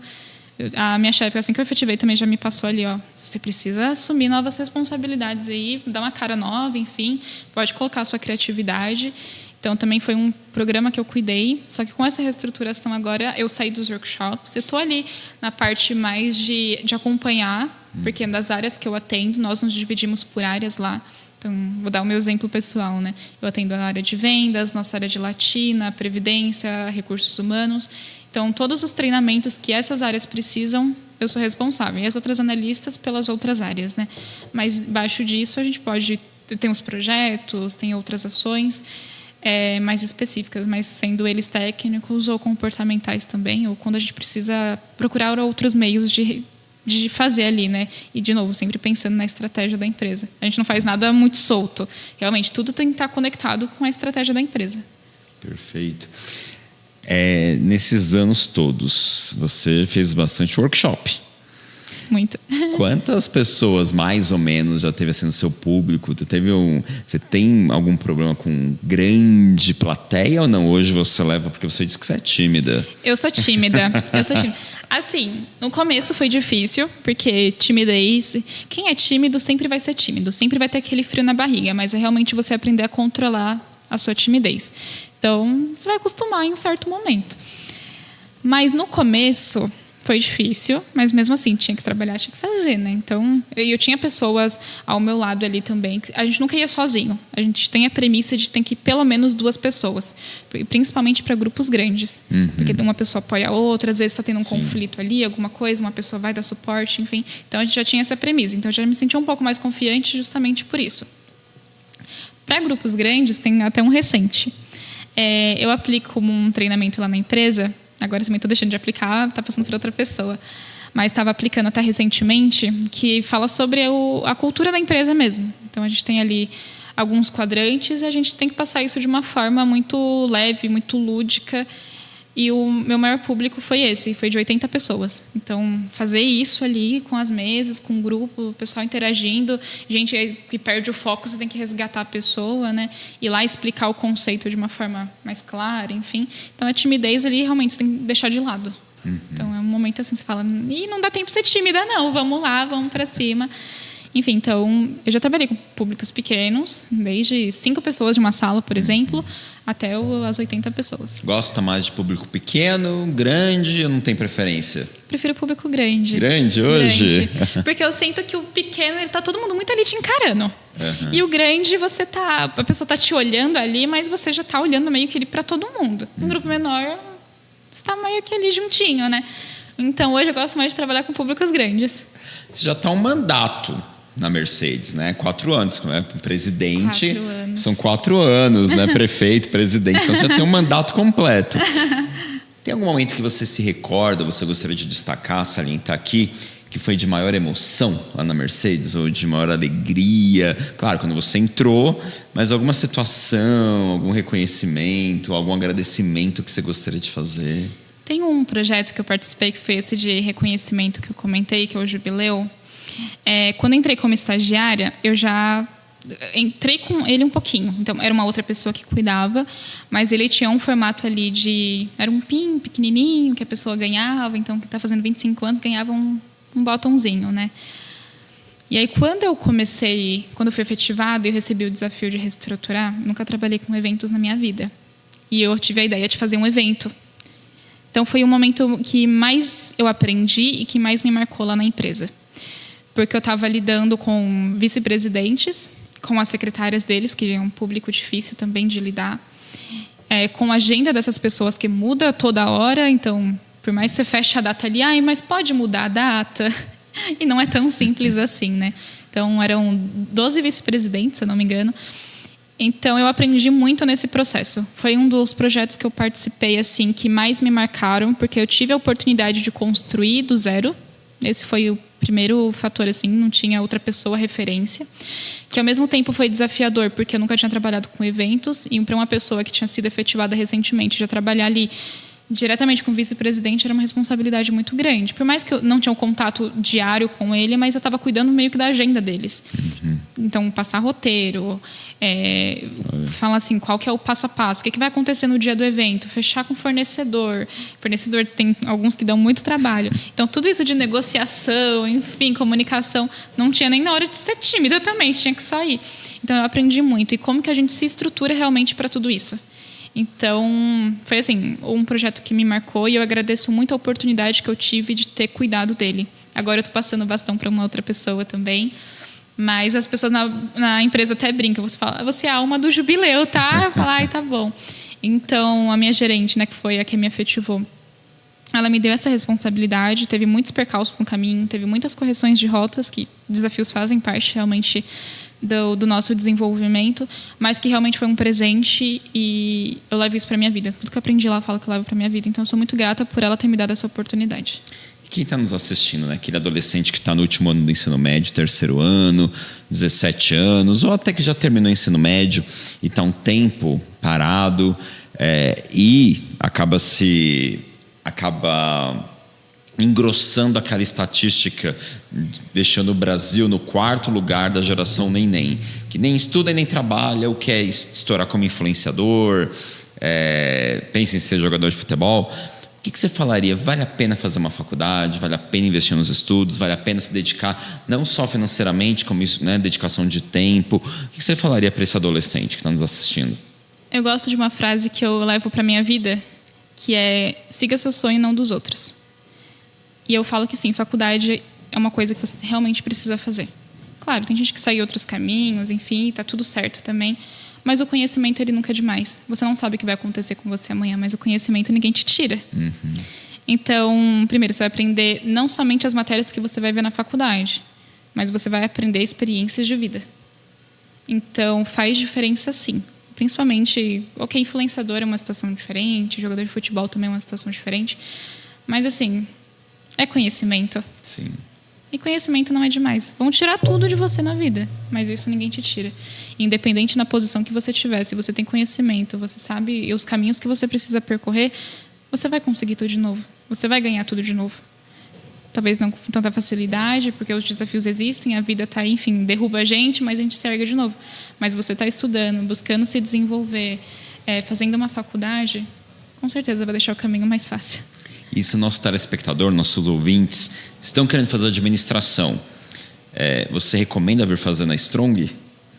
a minha chefe, assim que eu efetivei, também já me passou ali: você precisa assumir novas responsabilidades aí, dar uma cara nova, enfim, pode colocar a sua criatividade. Então, também foi um programa que eu cuidei. Só que com essa reestruturação agora, eu saí dos workshops. Eu estou ali na parte mais de acompanhar, porque das áreas que eu atendo, nós nos dividimos por áreas lá. Então, vou dar o meu exemplo pessoal, né? Eu atendo a área de vendas, nossa área de latina, previdência, recursos humanos. Então, todos os treinamentos que essas áreas precisam, eu sou responsável. E as outras analistas pelas outras áreas, né? Mas, abaixo disso, a gente pode... Tem os projetos, tem outras ações mais específicas, mas sendo eles técnicos ou comportamentais também, ou quando a gente precisa procurar outros meios de de fazer ali, né? E, de novo, sempre pensando na estratégia da empresa. A gente não faz nada muito solto. Realmente, tudo tem que estar conectado com a estratégia da empresa. Perfeito. Nesses anos todos, você fez bastante workshop. Muito. Quantas pessoas, mais ou menos, já teve assim no seu público? Você tem algum problema com grande plateia ou não? Hoje você leva porque você disse que você é tímida. Eu sou tímida. Assim, no começo foi difícil, porque timidez... Quem é tímido sempre vai ser tímido. Sempre vai ter aquele frio na barriga. Mas é realmente você aprender a controlar a sua timidez. Então, você vai acostumar em um certo momento. Mas no começo... Foi difícil, mas mesmo assim, tinha que trabalhar, tinha que fazer, né? Então, eu tinha pessoas ao meu lado ali também. A gente nunca ia sozinho. A gente tem a premissa de ter que ir pelo menos 2 pessoas. Principalmente para grupos grandes. Porque uma pessoa apoia a outra, às vezes está tendo um conflito ali, alguma coisa, uma pessoa vai dar suporte, enfim. Então, a gente já tinha essa premissa. Então, eu já me sentia um pouco mais confiante justamente por isso. Para grupos grandes, tem até um recente. Eu aplico um treinamento lá na empresa. Agora também estou deixando de aplicar, está passando para outra pessoa. Mas estava aplicando até recentemente, que fala sobre a cultura da empresa mesmo. Então, a gente tem ali alguns quadrantes e a gente tem que passar isso de uma forma muito leve, muito lúdica. E o meu maior público foi de 80 pessoas. Então, fazer isso ali com as mesas, com o grupo, o pessoal interagindo, gente que perde o foco, você tem que resgatar a pessoa, né? Ir lá explicar o conceito de uma forma mais clara, enfim. Então, a timidez ali, realmente, você tem que deixar de lado. Então, é um momento assim, você fala, não dá tempo de ser tímida, não, vamos lá, vamos para cima. Enfim, então, eu já trabalhei com públicos pequenos, desde 5 pessoas de uma sala, por exemplo, até as 80 pessoas. Gosta mais de público pequeno, grande, ou não tem preferência? Prefiro público grande. Grande hoje? Grande. Porque eu sinto que o pequeno, ele tá todo mundo muito ali te encarando. E o grande, a pessoa tá te olhando ali, mas você já tá olhando meio que ele para todo mundo. Um grupo menor, você tá meio que ali juntinho, né? Então, hoje eu gosto mais de trabalhar com públicos grandes. Você já tá um mandato na Mercedes, né? 4 anos, né? Presidente. 4 anos. São 4 anos, né? Prefeito, presidente. Então você tem um mandato completo. Tem algum momento que você se recorda, você gostaria de destacar, salientar aqui, que foi de maior emoção lá na Mercedes, ou de maior alegria? Claro, quando você entrou, mas alguma situação, algum reconhecimento, algum agradecimento que você gostaria de fazer? Tem um projeto que eu participei, que foi esse de reconhecimento que eu comentei, que é o Jubileu. Quando entrei como estagiária, eu já entrei com ele um pouquinho. Então, era uma outra pessoa que cuidava, mas ele tinha um formato ali era um pin pequenininho que a pessoa ganhava. Então, que está fazendo 25 anos, ganhava um botãozinho, né? E aí, quando eu fui efetivada, eu recebi o desafio de reestruturar. Nunca trabalhei com eventos na minha vida. E eu tive a ideia de fazer um evento. Então, foi o momento que mais eu aprendi e que mais me marcou lá na empresa. Porque eu estava lidando com vice-presidentes, com as secretárias deles, que é um público difícil também de lidar, com a agenda dessas pessoas que muda toda hora. Então, por mais que você feche a data ali, mas pode mudar a data. E não é tão simples assim, né? Então, eram 12 vice-presidentes, se eu não me engano. Então, eu aprendi muito nesse processo. Foi um dos projetos que eu participei, assim, que mais me marcaram, porque eu tive a oportunidade de construir do zero. Esse foi o primeiro fator, assim, não tinha outra pessoa referência. Que, ao mesmo tempo, foi desafiador, porque eu nunca tinha trabalhado com eventos. E para uma pessoa que tinha sido efetivada recentemente, já trabalhar ali diretamente com o vice-presidente era uma responsabilidade muito grande. Por mais que eu não tinha um contato diário com ele, mas eu estava cuidando meio que da agenda deles. Então, passar roteiro, falar assim, qual que é o passo a passo, o que vai acontecer no dia do evento, fechar com o fornecedor. Fornecedor tem alguns que dão muito trabalho. Então, tudo isso de negociação, enfim, comunicação, não tinha nem na hora de ser tímida também, tinha que sair. Então, eu aprendi muito. E como que a gente se estrutura realmente para tudo isso. Então, foi assim, um projeto que me marcou e eu agradeço muito a oportunidade que eu tive de ter cuidado dele. Agora eu estou passando o bastão para uma outra pessoa também, mas as pessoas na empresa até brincam, você é a alma do Jubileu, tá? Eu falo, tá bom. Então, a minha gerente, né, que foi a que me efetivou, ela me deu essa responsabilidade, teve muitos percalços no caminho, teve muitas correções de rotas, que desafios fazem parte realmente do nosso desenvolvimento, mas que realmente foi um presente e eu levo isso para minha vida. Tudo que eu aprendi lá, eu falo que eu levo para minha vida. Então, eu sou muito grata por ela ter me dado essa oportunidade. Quem está nos assistindo, né? Aquele adolescente que está no último ano do ensino médio, terceiro ano, 17 anos, ou até que já terminou o ensino médio e está um tempo parado e acaba engrossando aquela estatística, deixando o Brasil no 4º lugar da geração neném, que nem estuda e nem trabalha, ou quer estourar como influenciador, pensa em ser jogador de futebol. O que você falaria? Vale a pena fazer uma faculdade? Vale a pena investir nos estudos? Vale a pena se dedicar, não só financeiramente, como isso, né, dedicação de tempo? O que você falaria para esse adolescente que está nos assistindo? Eu gosto de uma frase que eu levo para minha vida, que é: siga seu sonho, não dos outros. E eu falo que sim, faculdade é uma coisa que você realmente precisa fazer. Claro, tem gente que segue outros caminhos, enfim, tá tudo certo também. Mas o conhecimento, ele nunca é demais. Você não sabe o que vai acontecer com você amanhã, mas o conhecimento ninguém te tira. Uhum. Então, primeiro, você vai aprender não somente as matérias que você vai ver na faculdade, mas você vai aprender experiências de vida. Então, faz diferença sim. Principalmente, influenciador é uma situação diferente, jogador de futebol também é uma situação diferente. Mas, assim, é conhecimento. Sim. E conhecimento não é demais. Vão tirar tudo de você na vida, mas isso ninguém te tira. Independente na posição que você tiver, se você tem conhecimento, você sabe os caminhos que você precisa percorrer, você vai conseguir tudo de novo. Você vai ganhar tudo de novo. Talvez não com tanta facilidade, porque os desafios existem, a vida está aí, enfim, derruba a gente, mas a gente se ergue de novo. Mas você está estudando, buscando se desenvolver, fazendo uma faculdade, com certeza vai deixar o caminho mais fácil. E se o nosso telespectador, nossos ouvintes, estão querendo fazer administração, você recomenda vir fazer na Strong?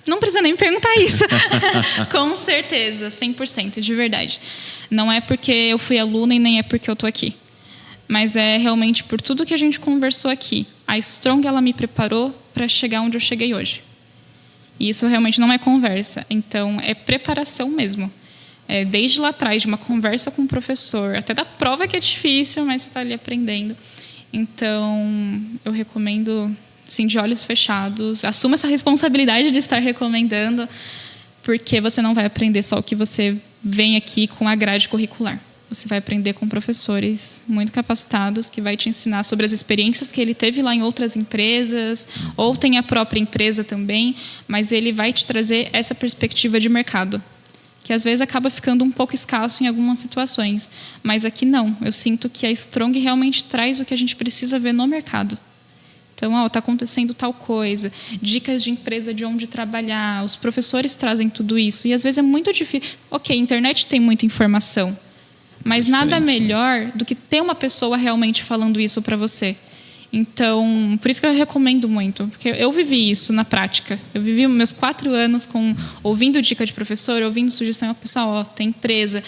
Não precisa nem me perguntar isso. Com certeza, 100%, de verdade. Não é porque eu fui aluna e nem é porque eu estou aqui. Mas é realmente por tudo que a gente conversou aqui. A Strong, ela me preparou para chegar onde eu cheguei hoje. E isso realmente não é conversa. Então, é preparação mesmo. Desde lá atrás, de uma conversa com o professor, até da prova que é difícil, mas você está ali aprendendo. Então, eu recomendo, sim, de olhos fechados. Assuma essa responsabilidade de estar recomendando, porque você não vai aprender só o que você vem aqui com a grade curricular. Você vai aprender com professores muito capacitados que vai te ensinar sobre as experiências que ele teve lá em outras empresas, ou tem a própria empresa também, mas ele vai te trazer essa perspectiva de mercado, que às vezes acaba ficando um pouco escasso em algumas situações. Mas aqui não. Eu sinto que a Strong realmente traz o que a gente precisa ver no mercado. Então, está acontecendo tal coisa, dicas de empresa de onde trabalhar, os professores trazem tudo isso. E às vezes é muito difícil. A internet tem muita informação, mas nada melhor do que ter uma pessoa realmente falando isso para você. Então, por isso que eu recomendo muito, porque eu vivi isso na prática. Eu vivi meus 4 anos ouvindo dica de professor, ouvindo sugestão, pessoal, tem empresa,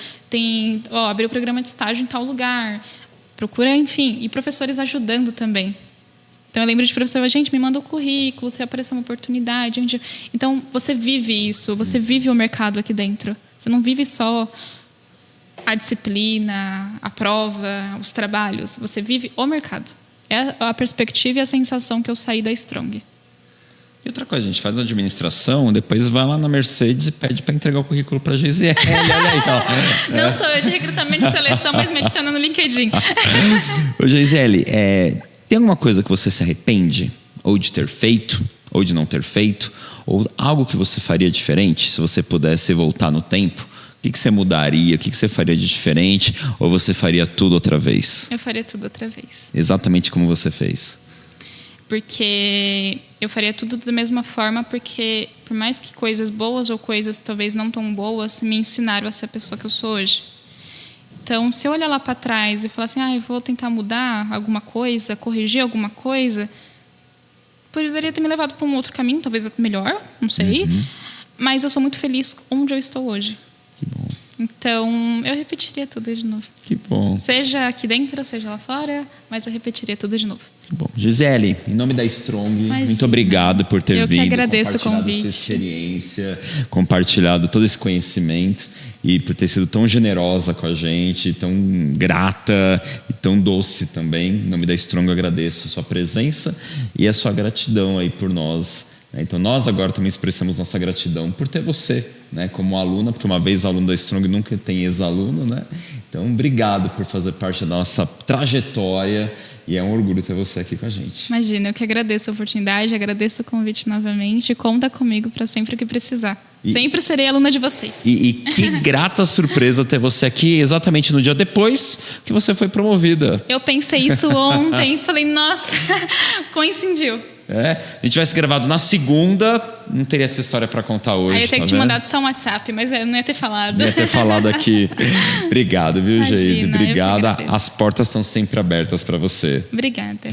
abriu o programa de estágio em tal lugar, procura, enfim, e professores ajudando também. Então, eu lembro de professor, gente, me manda o currículo, se aparecer uma oportunidade. Então, você vive isso, você vive o mercado aqui dentro. Você não vive só a disciplina, a prova, os trabalhos. Você vive o mercado. É a perspectiva e a sensação que eu saí da Strong. E outra coisa, a gente faz a administração, depois vai lá na Mercedes e pede para entregar o currículo para a Geisiele. Olha aí, ó. Não sou eu de recrutamento e seleção, mas me adiciona no LinkedIn. Ô, Geisiele, tem alguma coisa que você se arrepende? Ou de ter feito, ou de não ter feito? Ou algo que você faria diferente, se você pudesse voltar no tempo? O que você mudaria? O que você faria de diferente? Ou você faria tudo outra vez? Eu faria tudo outra vez. Exatamente como você fez. Porque eu faria tudo da mesma forma, porque por mais que coisas boas ou coisas talvez não tão boas me ensinaram a ser a pessoa que eu sou hoje. Então, se eu olhar lá para trás e falar assim, eu vou tentar mudar alguma coisa, corrigir alguma coisa, poderia ter me levado para um outro caminho, talvez melhor, não sei. Uhum. Mas eu sou muito feliz onde eu estou hoje. Que bom. Então, eu repetiria tudo de novo. Que bom. Seja aqui dentro, seja lá fora, mas eu repetiria tudo de novo. Que bom. Geisiele, em nome da Strong, muito obrigado por ter vindo. Eu que agradeço o convite. Sua experiência, compartilhado todo esse conhecimento e por ter sido tão generosa com a gente, tão grata e tão doce também. Em nome da Strong, eu agradeço a sua presença e a sua gratidão aí por nós. Então, nós agora também expressamos nossa gratidão por ter você, né, como aluna, porque uma vez aluno da Strong nunca tem ex-aluno, né? Então, obrigado por fazer parte da nossa trajetória e é um orgulho ter você aqui com a gente. Imagina, eu que agradeço a oportunidade, agradeço o convite novamente. Conta comigo para sempre que precisar. Sempre serei aluna de vocês. E que grata surpresa ter você aqui exatamente no dia depois que você foi promovida. Eu pensei isso ontem, falei, nossa, coincidiu. A gente tivesse gravado na segunda, não teria essa história para contar hoje. Aí eu teria que te mandado só um WhatsApp, mas eu não ia ter falado. Não ia ter falado aqui. Obrigado, viu, Geise? Obrigada. As portas estão sempre abertas para você. Obrigada.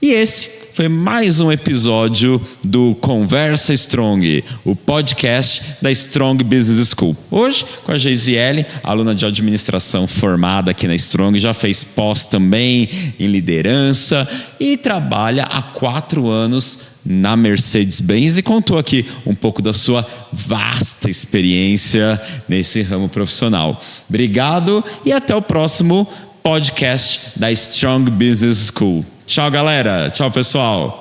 E esse foi mais um episódio do Conversa Strong, o podcast da Strong Business School. Hoje, com a Geisiele, aluna de administração formada aqui na Strong, já fez pós também em liderança e trabalha há 4 anos na Mercedes-Benz e contou aqui um pouco da sua vasta experiência nesse ramo profissional. Obrigado e até o próximo podcast da Strong Business School. Tchau, galera. Tchau, pessoal.